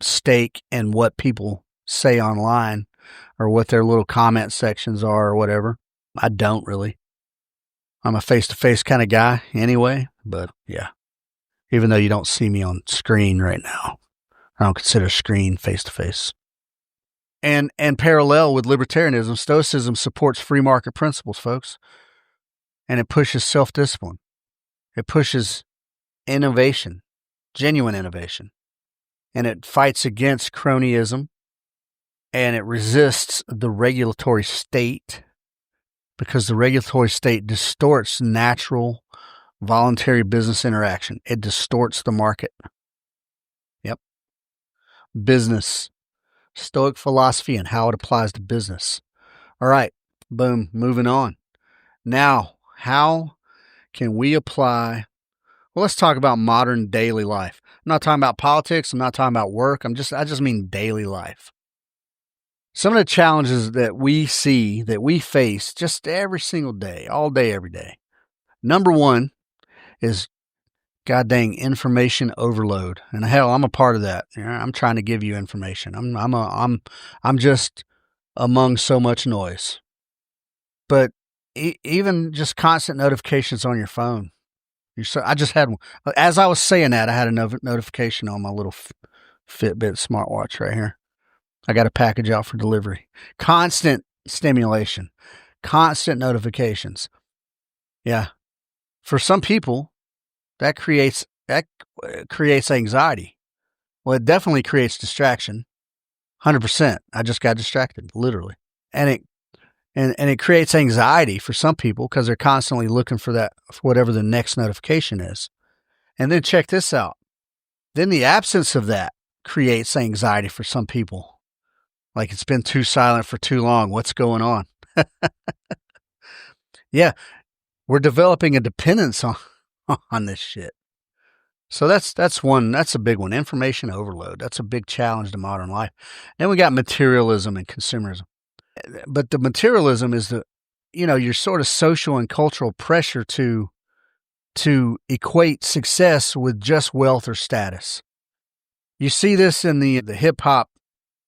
stake in what people say online or what their little comment sections are or whatever. I don't really. I'm a face-to-face kind of guy anyway, but yeah. Even though you don't see me on screen right now, I don't consider screen face-to-face. And parallel with libertarianism, Stoicism supports free market principles, folks. And it pushes self-discipline. It pushes innovation, genuine innovation. And it fights against cronyism. And it resists the regulatory state because the regulatory state distorts natural, voluntary business interaction. It distorts the market. Yep. Business. Stoic philosophy and how it applies to business. All right. Boom. Moving on. Now, how can we apply? Well, let's talk about modern daily life. I'm not talking about politics. I'm not talking about work. I just mean daily life. Some of the challenges that we see, that we face just every single day, all day, every day. Number one is god dang information overload. And hell, I'm a part of that. I'm trying to give you information. I'm just among so much noise. But even just constant notifications on your phone. I just had one. As I was saying that, I had a notification on my little Fitbit smartwatch right here. I got a package out for delivery. Constant stimulation, constant notifications. Yeah. For some people, that creates anxiety. Well, it definitely creates distraction. 100%. I just got distracted, literally. And it creates anxiety for some people because they're constantly looking for whatever the next notification is. And then check this out. Then the absence of that creates anxiety for some people. Like it's been too silent for too long. What's going on? Yeah, we're developing a dependence on this shit. So that's a big one. Information overload. That's a big challenge to modern life. Then we got materialism and consumerism. But the materialism is your sort of social and cultural pressure to equate success with just wealth or status. You see this in the hip hop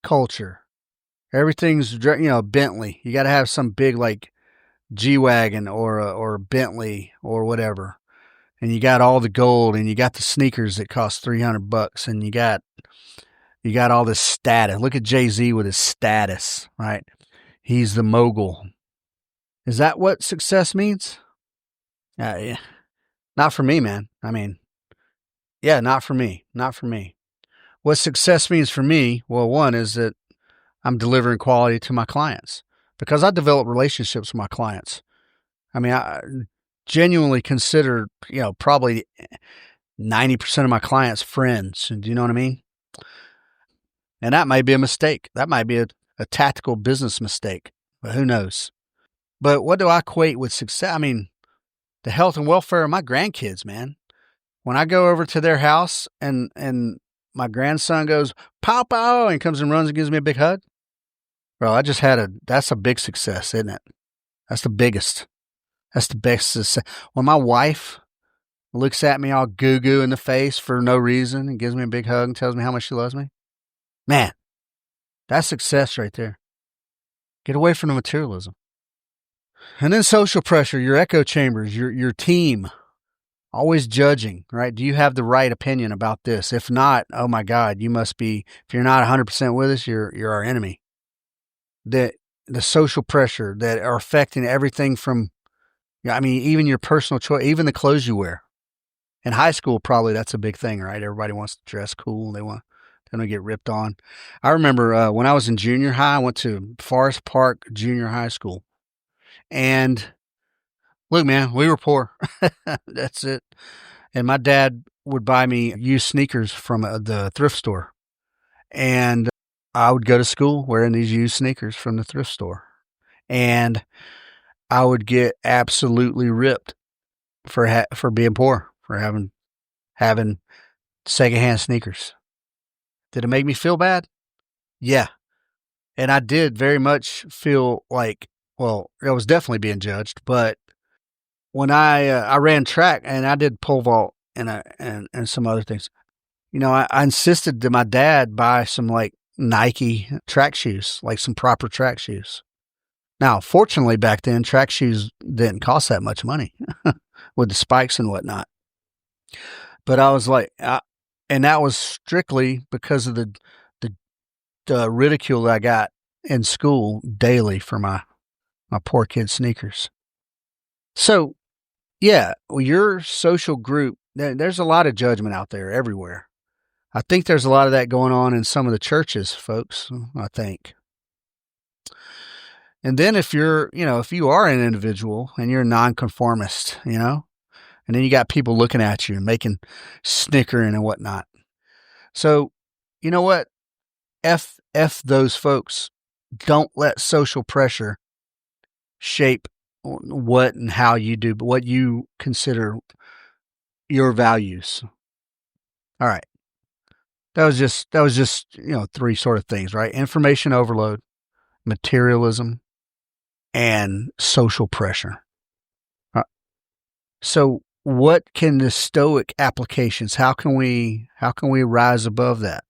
culture. Everything's, Bentley. You got to have some big like G-Wagon or Bentley or whatever. And you got all the gold and you got the sneakers that cost $300 and you got all this status. Look at Jay-Z with his status, right? He's the mogul. Is that what success means? Yeah. Not for me, man. I mean, yeah, not for me. Not for me. What success means for me, well, one is that I'm delivering quality to my clients because I develop relationships with my clients. I mean, I genuinely consider, probably 90% of my clients friends. Do you know what I mean? And that might be a mistake. That might be a tactical business mistake, but who knows? But what do I equate with success? I mean, the health and welfare of my grandkids, man. When I go over to their house and my grandson goes, pow, pow, and comes and runs and gives me a big hug. Bro, that's a big success, isn't it? That's the biggest. That's the best success. When my wife looks at me all goo-goo in the face for no reason and gives me a big hug and tells me how much she loves me, man, that's success right there. Get away from the materialism. And then social pressure, your echo chambers, your team, always judging, right? Do you have the right opinion about this? If not, oh my God, you must be, if you're not 100% with us, you're our enemy. The social pressure that are affecting everything from, I mean, even your personal choice, even the clothes you wear. In high school, probably that's a big thing, right? Everybody wants to dress cool. They want to get ripped on. I remember when I was in junior high, I went to Forest Park Junior High School. And look, man, we were poor. That's it. And my dad would buy me used sneakers from the thrift store. And I would go to school wearing these used sneakers from the thrift store. And I would get absolutely ripped for being poor, for having secondhand sneakers. Did it make me feel bad? Yeah. And I did very much feel like, well, I was definitely being judged, but when I ran track and I did pole vault and some other things, you know, I insisted that my dad buy some like Nike track shoes, like some proper track shoes. Now, fortunately back then, track shoes didn't cost that much money with the spikes and whatnot. But I was like, and that was strictly because of the ridicule that I got in school daily for my poor kid sneakers. So, yeah, your social group, there's a lot of judgment out there everywhere. I think there's a lot of that going on in some of the churches, folks, I think. And then if you are an individual and you're a nonconformist, you know, and then you got people looking at you and making snickering and whatnot. So, you know what? F those folks. Don't let social pressure shape what and how you do, but what you consider your values. All right. That was just, three sort of things, right? Information overload, materialism, and social pressure. So what can the Stoic applications, how can we rise above that?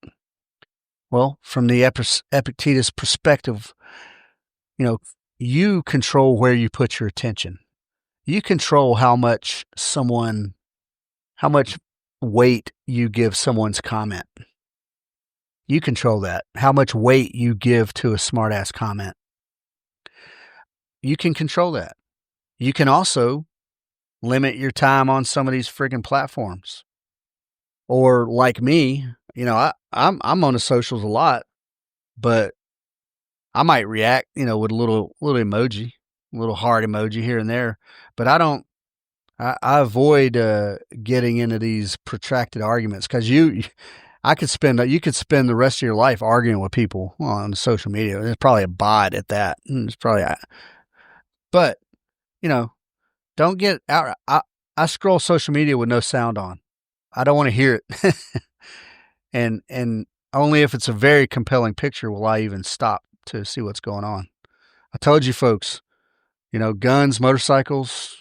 Well, from the Epictetus perspective, you control where you put your attention. You control how much weight you give someone's comment. You control that. How much weight you give to a smart-ass comment. You can control that. You can also limit your time on some of these friggin' platforms. Or like me, I'm on the socials a lot, but I might react, with a little emoji, a little heart emoji here and there. But I avoid getting into these protracted arguments because you could spend the rest of your life arguing with people on social media. There's probably a bot at that. But don't get out. I scroll social media with no sound on. I don't want to hear it. and only if it's a very compelling picture will I even stop to see what's going on. I told you folks, guns, motorcycles,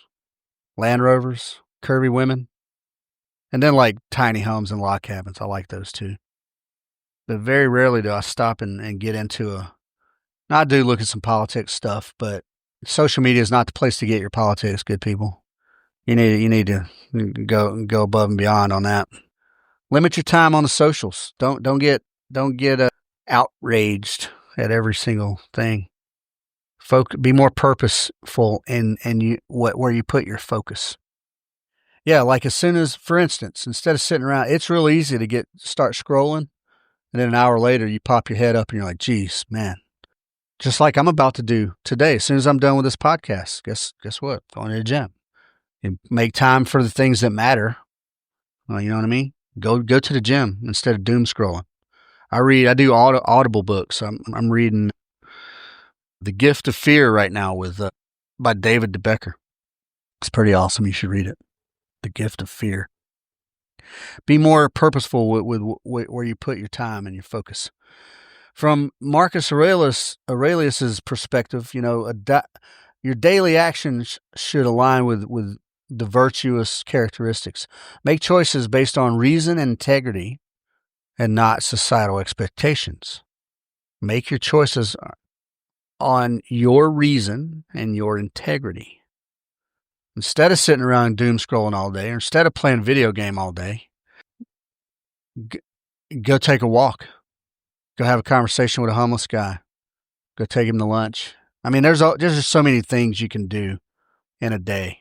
Land Rovers, curvy women, and then like tiny homes and log cabins. I like those too. But very rarely do I stop and get into I do look at some politics stuff, but social media is not the place to get your politics, good people. You need to go above and beyond on that. Limit your time on the socials. Don't get outraged at every single thing. Be more purposeful in where you put your focus. Yeah, like as soon as, for instance, instead of sitting around, it's real easy to start scrolling, and then an hour later you pop your head up and you're like, geez, man. Just like I'm about to do today. As soon as I'm done with this podcast, guess what? Going to the gym. And make time for the things that matter. Well, you know what I mean? Go to the gym instead of doom scrolling. I do Audible books. I'm reading The Gift of Fear right now with by David De Becker. It's pretty awesome. You should read it. The Gift of Fear. Be more purposeful with where you put your time and your focus. From Marcus Aurelius's perspective, your daily actions should align with the virtuous characteristics. Make choices based on reason and integrity and not societal expectations. Make your choices on your reason and your integrity. Instead of sitting around doom scrolling all day, or instead of playing video game all day, go take a walk. Go have a conversation with a homeless guy. Go take him to lunch. I mean, there's just so many things you can do in a day.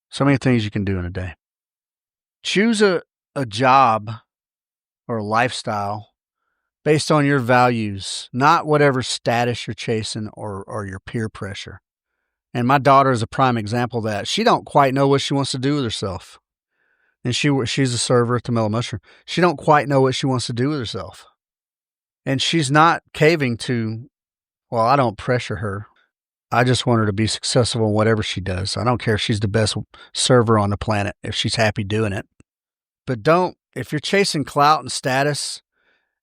So many things you can do in a day. Choose a job or a lifestyle based on your values, not whatever status you're chasing or your peer pressure. And my daughter is a prime example of that. She don't quite know what she wants to do with herself. And she's a server at the Mellow Mushroom. She don't quite know what she wants to do with herself. And she's not caving to, well, I don't pressure her. I just want her to be successful in whatever she does. I don't care if she's the best server on the planet, if she's happy doing it. But if you're chasing clout and status,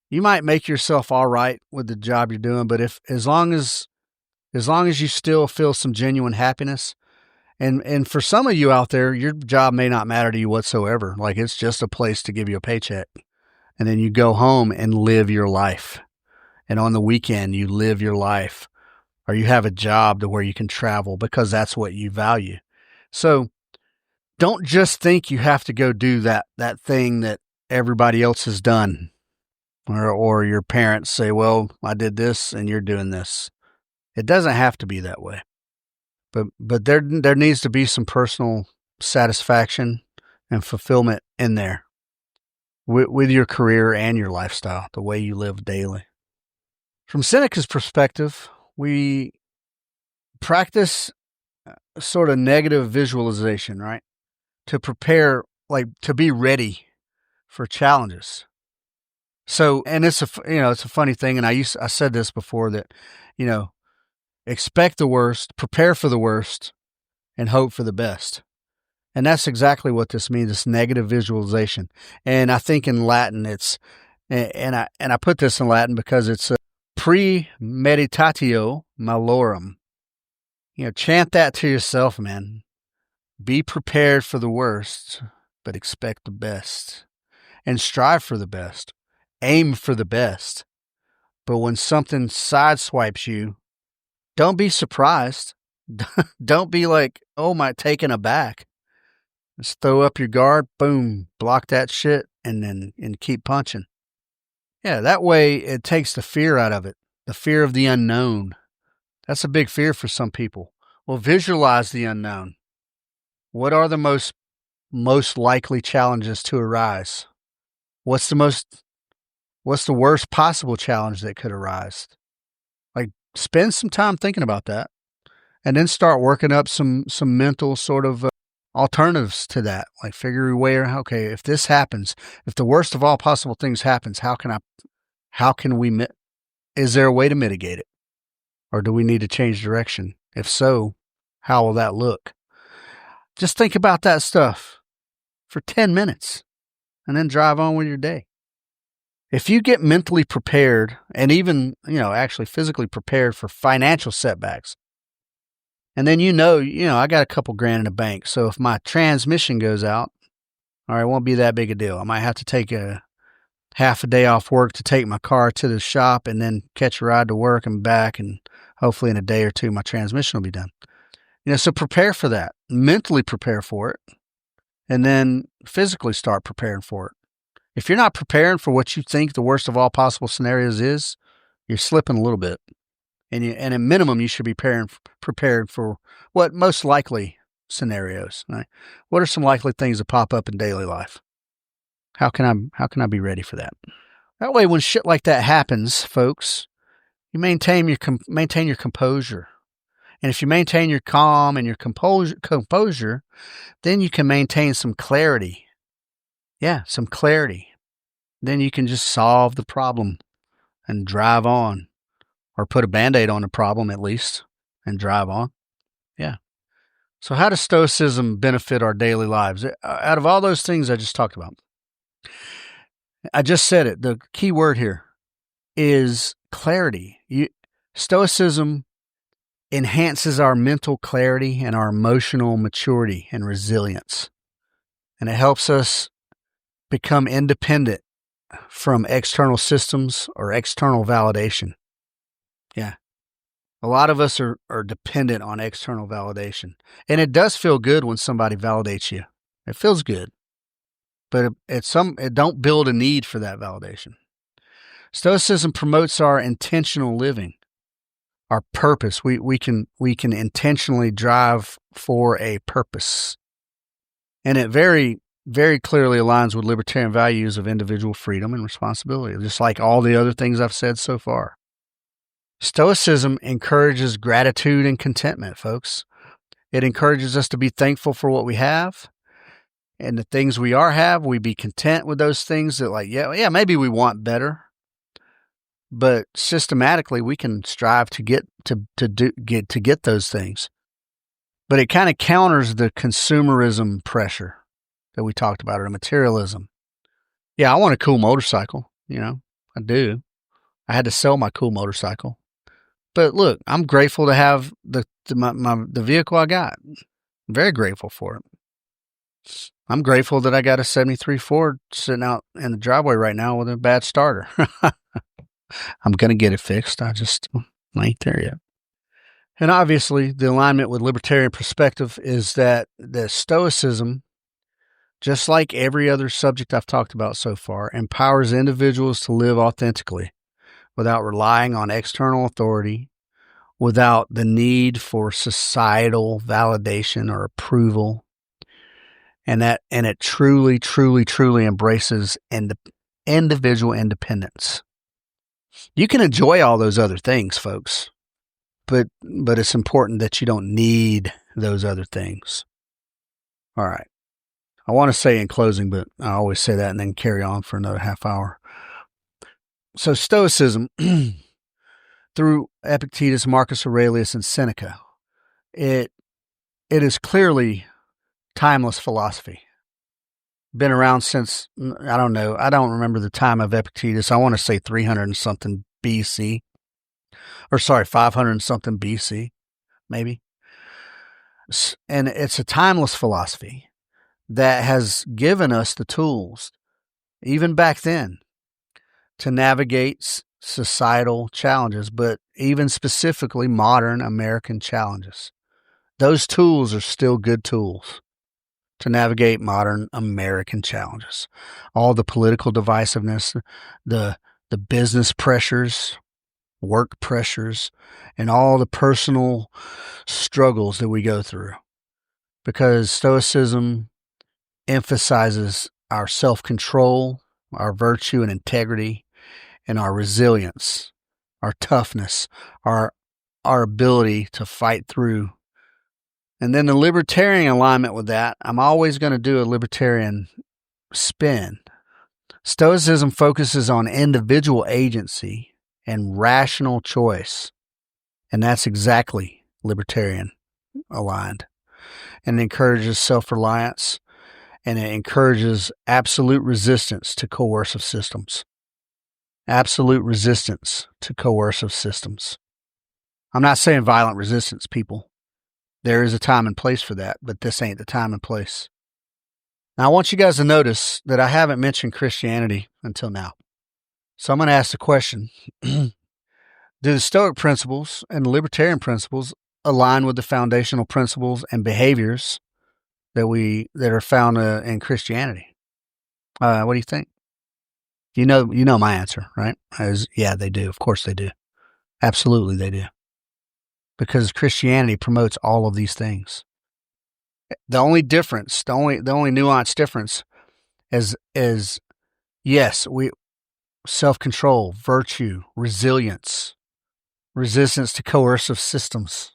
you might make yourself all right with the job you're doing. But as long as you still feel some genuine happiness, and for some of you out there, your job may not matter to you whatsoever. Like it's just a place to give you a paycheck. And then you go home and live your life. And on the weekend, you live your life. Or you have a job to where you can travel because that's what you value. So don't just think you have to go do that thing that everybody else has done. Or your parents say, well, I did this and you're doing this. It doesn't have to be that way. But there needs to be some personal satisfaction and fulfillment in there with your career and your lifestyle, the way you live daily. From Seneca's perspective, we practice sort of negative visualization, right? To prepare, like to be ready for challenges. So, and it's a funny thing. And I said this before that, expect the worst, prepare for the worst, and hope for the best. And that's exactly what this means, this negative visualization. And I think in Latin and I put this in Latin because it's premeditatio malorum. Chant that to yourself, man. Be prepared for the worst, but expect the best. And strive for the best. Aim for the best. But when something sideswipes you, don't be surprised. Don't be like, taken aback. Just throw up your guard, boom, block that shit, and keep punching. Yeah, that way it takes the fear out of it, the fear of the unknown. That's a big fear for some people. Well, visualize the unknown. What are the most likely challenges to arise? What's the worst possible challenge that could arise? Like, spend some time thinking about that, and then start working up some mental sort of alternatives to that. Like figure a way, okay, if this happens, if the worst of all possible things happens, is there a way to mitigate it? Or do we need to change direction? If so, how will that look? Just think about that stuff for 10 minutes and then drive on with your day. If you get mentally prepared and even, actually physically prepared for financial setbacks, and then I got a couple grand in the bank. So if my transmission goes out, all right, it won't be that big a deal. I might have to take a half a day off work to take my car to the shop and then catch a ride to work and back. And hopefully in a day or two, my transmission will be done. So prepare for that. Mentally prepare for it. And then physically start preparing for it. If you're not preparing for what you think the worst of all possible scenarios is, you're slipping a little bit. And at minimum, you should be prepared for what most likely scenarios. Right? What are some likely things that pop up in daily life? How can I be ready for that? That way, when shit like that happens, folks, you maintain your composure. And if you maintain your calm and your composure, then you can maintain some clarity. Yeah, some clarity. Then you can just solve the problem and drive on. or put a Band-Aid on the problem at least and drive on. Yeah. So how does Stoicism benefit our daily lives? Out of all those things I just talked about, I just said it. The key word here is clarity. Stoicism enhances our mental clarity and our emotional maturity and resilience. And it helps us become independent from external systems or external validation. Yeah. A lot of us are dependent on external validation. And it does feel good when somebody validates you. It feels good. But it don't build a need for that validation. Stoicism promotes our intentional living, our purpose. We can intentionally drive for a purpose. And it very, very clearly aligns with libertarian values of individual freedom and responsibility, just like all the other things I've said so far. Stoicism encourages gratitude and contentment, folks. It encourages us to be thankful for what we have. And the things we have, we be content with those things that, like, yeah, maybe we want better, but systematically we can strive to get those things. But it kind of counters the consumerism pressure that we talked about, or the materialism. Yeah, I want a cool motorcycle. I do. I had to sell my cool motorcycle, but look, I'm grateful to have the vehicle I got. I'm very grateful for it. I'm grateful that I got a 73 Ford sitting out in the driveway right now with a bad starter. I'm going to get it fixed. I ain't there yet. And obviously, the alignment with libertarian perspective is that the Stoicism, just like every other subject I've talked about so far, empowers individuals to live authentically without relying on external authority, without the need for societal validation or approval. And it truly, truly, truly embraces individual independence. You can enjoy all those other things, folks, but it's important that you don't need those other things. All right. I want to say in closing, but I always say that and then carry on for another half hour. So Stoicism, through Epictetus, Marcus Aurelius, and Seneca, it is clearly timeless philosophy. Been around since, I don't know, I don't remember the time of Epictetus. I want to say 300 and something BC. 500 and something BC, maybe. And it's a timeless philosophy that has given us the tools, even back then, to navigate societal challenges, but even specifically modern American challenges. Those tools are still good tools to navigate modern American challenges. All the political divisiveness, the business pressures, work pressures, and all the personal struggles that we go through. Because Stoicism emphasizes our self-control, our virtue and integrity, and our resilience, our toughness, our ability to fight through. And then the libertarian alignment with that, I'm always going to do a libertarian spin. Stoicism focuses on individual agency and rational choice. And that's exactly libertarian aligned. And it encourages self-reliance, and it encourages absolute resistance to coercive systems. Absolute resistance to coercive systems. I'm not saying violent resistance, people. There is a time and place for that, but this ain't the time and place. Now, I want you guys to notice that I haven't mentioned Christianity until now. So I'm going to ask the question, do the Stoic principles and the libertarian principles align with the foundational principles and behaviors that are found in Christianity? What do you think? You know my answer, right? Yeah, they do. Of course they do. Absolutely they do. Because Christianity promotes all of these things. The only difference, the only nuanced difference is yes, we self-control, virtue, resilience, resistance to coercive systems.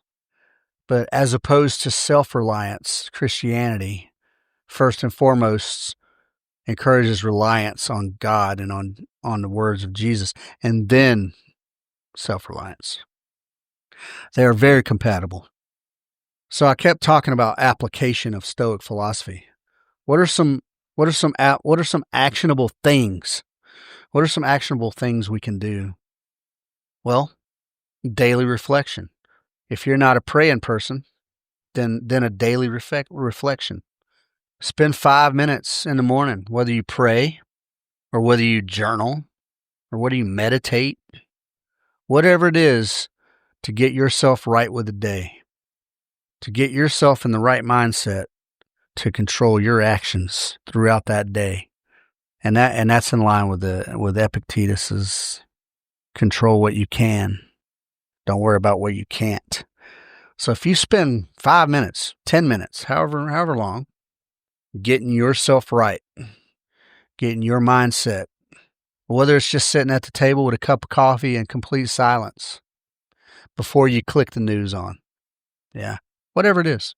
But as opposed to self-reliance, Christianity, first and foremost, encourages reliance on God and on the words of Jesus. And then self-reliance. They are very compatible. So I kept talking about application of Stoic philosophy. What are some actionable things? What are some actionable things we can do? Well, daily reflection. If you're not a praying person, then a daily reflection. Spend 5 minutes in the morning, whether you pray or whether you journal or whether you meditate, whatever it is, to get yourself right with the day, to get yourself in the right mindset to control your actions throughout that day. And that's in line with Epictetus's control what you can. Don't worry about what you can't. So if you spend 5 minutes, 10 minutes, however long, getting yourself right, getting your mindset, whether it's just sitting at the table with a cup of coffee in complete silence before you click the news on. Yeah, whatever it is.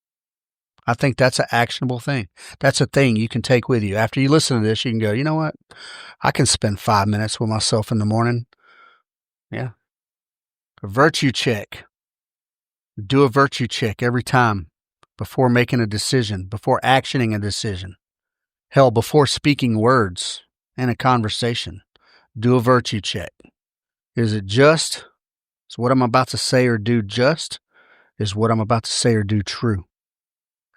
I think that's an actionable thing. That's a thing you can take with you. After you listen to this, you can go, you know what? I can spend 5 minutes with myself in the morning. Yeah. A virtue check. Do a virtue check every time before making a decision, before actioning a decision. Hell, before speaking words in a conversation. Do a virtue check. Is it just? Is what I'm about to say or do just? Is what I'm about to say or do true?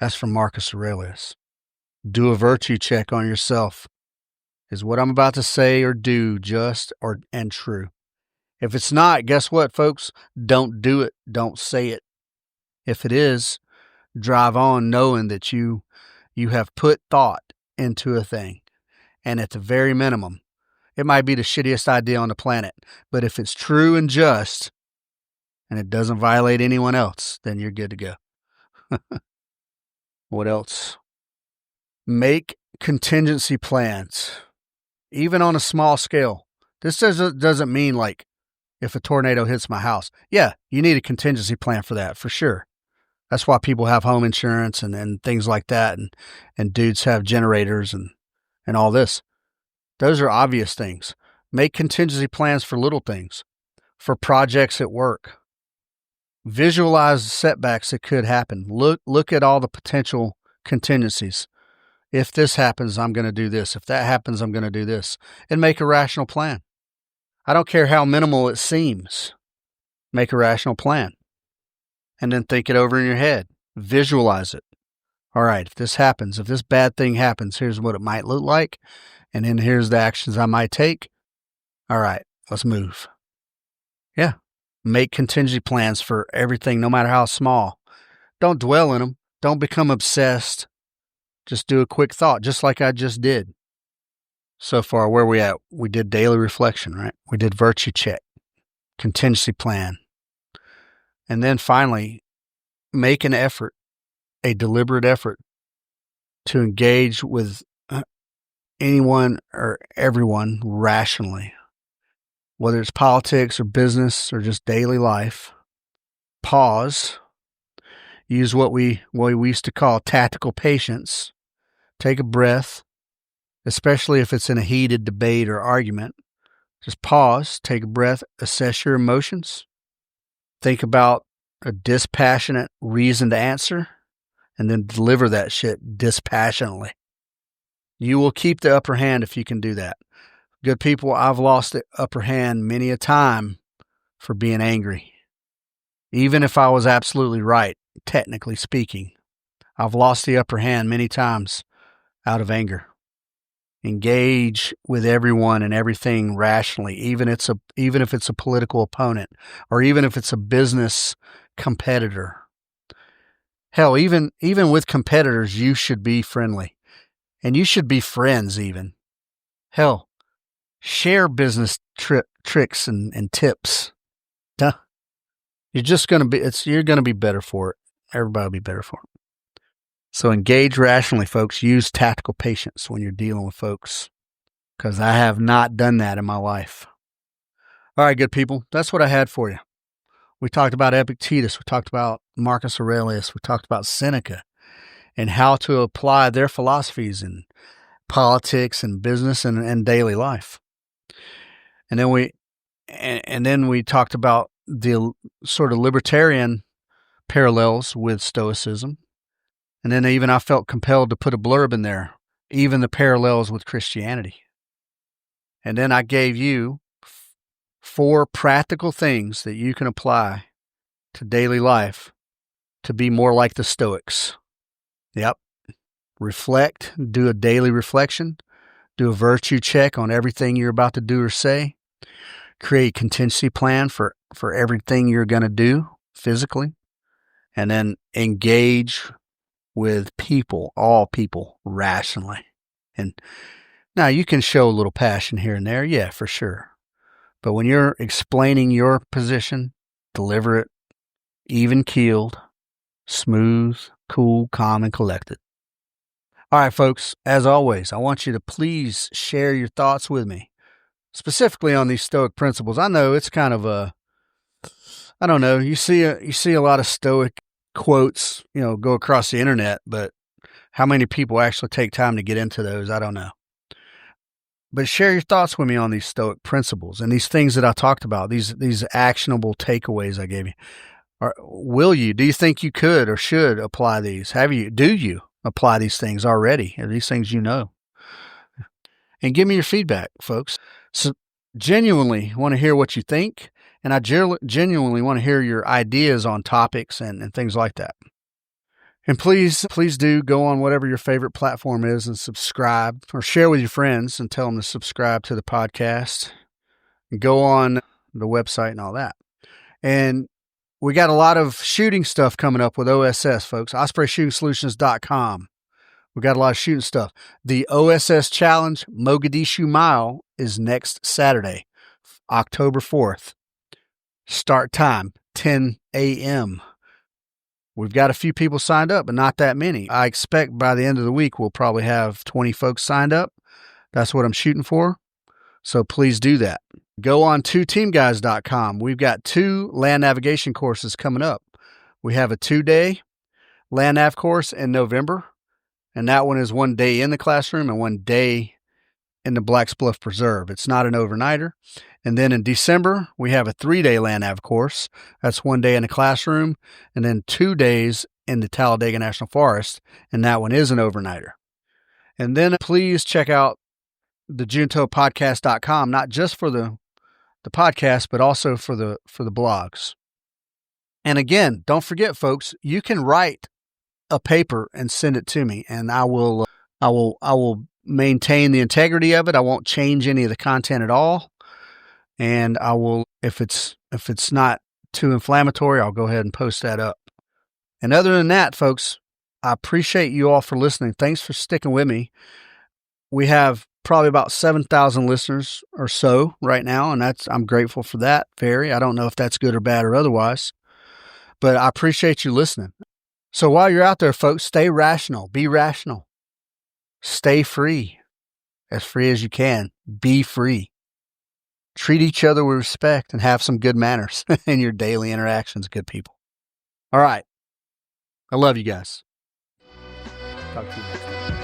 That's from Marcus Aurelius. Do a virtue check on yourself. Is what I'm about to say or do just and true? If it's not, guess what, folks? Don't do it. Don't say it. If it is, drive on knowing that you have put thought into a thing. And at the very minimum, it might be the shittiest idea on the planet, but if it's true and just, and it doesn't violate anyone else, then you're good to go. What else? Make contingency plans, even on a small scale. This doesn't mean like if a tornado hits my house. Yeah, you need a contingency plan for that, for sure. That's why people have home insurance and things like that, and dudes have generators and all this. Those are obvious things. Make contingency plans for little things, for projects at work. Visualize the setbacks that could happen. Look at all the potential contingencies. If this happens, I'm going to do this. If that happens, I'm going to do this. And make a rational plan. I don't care how minimal it seems. Make a rational plan. And then think it over in your head. Visualize it. All right, if this happens, if this bad thing happens, here's what it might look like. And then here's the actions I might take. All right, let's move. Yeah. Make contingency plans for everything, no matter how small. Don't dwell in them. Don't become obsessed. Just do a quick thought, just like I just did. So far, where are we at? We did daily reflection, right? We did virtue check, contingency plan. And then finally, make an effort, a deliberate effort to engage with anyone or everyone rationally. Whether it's politics or business or just daily life, pause, use what we used to call tactical patience, take a breath, especially if it's in a heated debate or argument. Just pause, take a breath, assess your emotions, think about a dispassionate reason to answer, and then deliver that shit dispassionately. You will keep the upper hand if you can do that. Good people, I've lost the upper hand many a time for being angry. Even if I was absolutely right, technically speaking, I've lost the upper hand many times out of anger. Engage with everyone and everything rationally, even if it's a political opponent or even if it's a business competitor. Hell, even with competitors, you should be friendly. And you should be friends even. Hell, share business tricks and tips. Duh. You're gonna be better for it. Everybody will be better for it. So engage rationally, folks. Use tactical patience when you're dealing with folks, because I have not done that in my life. All right, good people. That's what I had for you. We talked about Epictetus. We talked about Marcus Aurelius. We talked about Seneca and how to apply their philosophies in politics and business and daily life. And then we And then we talked about the sort of libertarian parallels with Stoicism. And then I felt compelled to put a blurb in there, even the parallels with Christianity. And then I gave you 4 practical things that you can apply to daily life to be more like the Stoics. Yep. Reflect, do a daily reflection, do a virtue check on everything you're about to do or say, create a contingency plan for everything you're going to do physically, and then engage with people, all people, rationally. And now you can show a little passion here and there, yeah, for sure. But when you're explaining your position, deliver it even-keeled, smooth, cool, calm, and collected. All right, folks, as always, I want you to please share your thoughts with me, specifically on these Stoic principles. I know it's kind of I don't know, you see a lot of Stoic quotes, go across the internet, but how many people actually take time to get into those? I don't know. But share your thoughts with me on these Stoic principles and these things that I talked about, these actionable takeaways I gave you. Do you think you could or should apply these? Do you apply these things already? Are these things you know? And give me your feedback, folks. So genuinely want to hear what you think, and I genuinely want to hear your ideas on topics and things like that. And please do go on whatever your favorite platform is and subscribe, or share with your friends and tell them to subscribe to the podcast. And go on the website and all that. And we got a lot of shooting stuff coming up with OSS, folks. OspreyShootingSolutions.com. We got a lot of shooting stuff. The OSS Challenge Mogadishu Mile is next Saturday, October 4th. Start time, 10 a.m. We've got a few people signed up, but not that many. I expect by the end of the week, we'll probably have 20 folks signed up. That's what I'm shooting for. So please do that. Go on to teamguys.com. We've got 2 land navigation courses coming up. We have a 2-day land nav course in November, and that one is 1 day in the classroom and 1 day in the Black's Bluff Preserve. It's not an overnighter. And then in December, we have a 3-day land nav course. That's 1 day in the classroom and then 2 days in the Talladega National Forest, and that one is an overnighter. And then please check out the juntopodcast.com, not just for the podcast, but also for the blogs. And again, don't forget, folks, you can write a paper and send it to me, and I will maintain the integrity of it. I won't change any of the content at all. And I will, if it's not too inflammatory, I'll go ahead and post that up. And other than that, folks, I appreciate you all for listening. Thanks for sticking with me. We have probably about 7,000 listeners or so right now, and I'm grateful for that. I don't know if that's good or bad or otherwise, but I appreciate you listening. So while you're out there, folks, stay rational. Be rational. Stay free. As free as you can. Be free. Treat each other with respect and have some good manners in your daily interactions, good people. All right. I love you guys. Talk to you next time.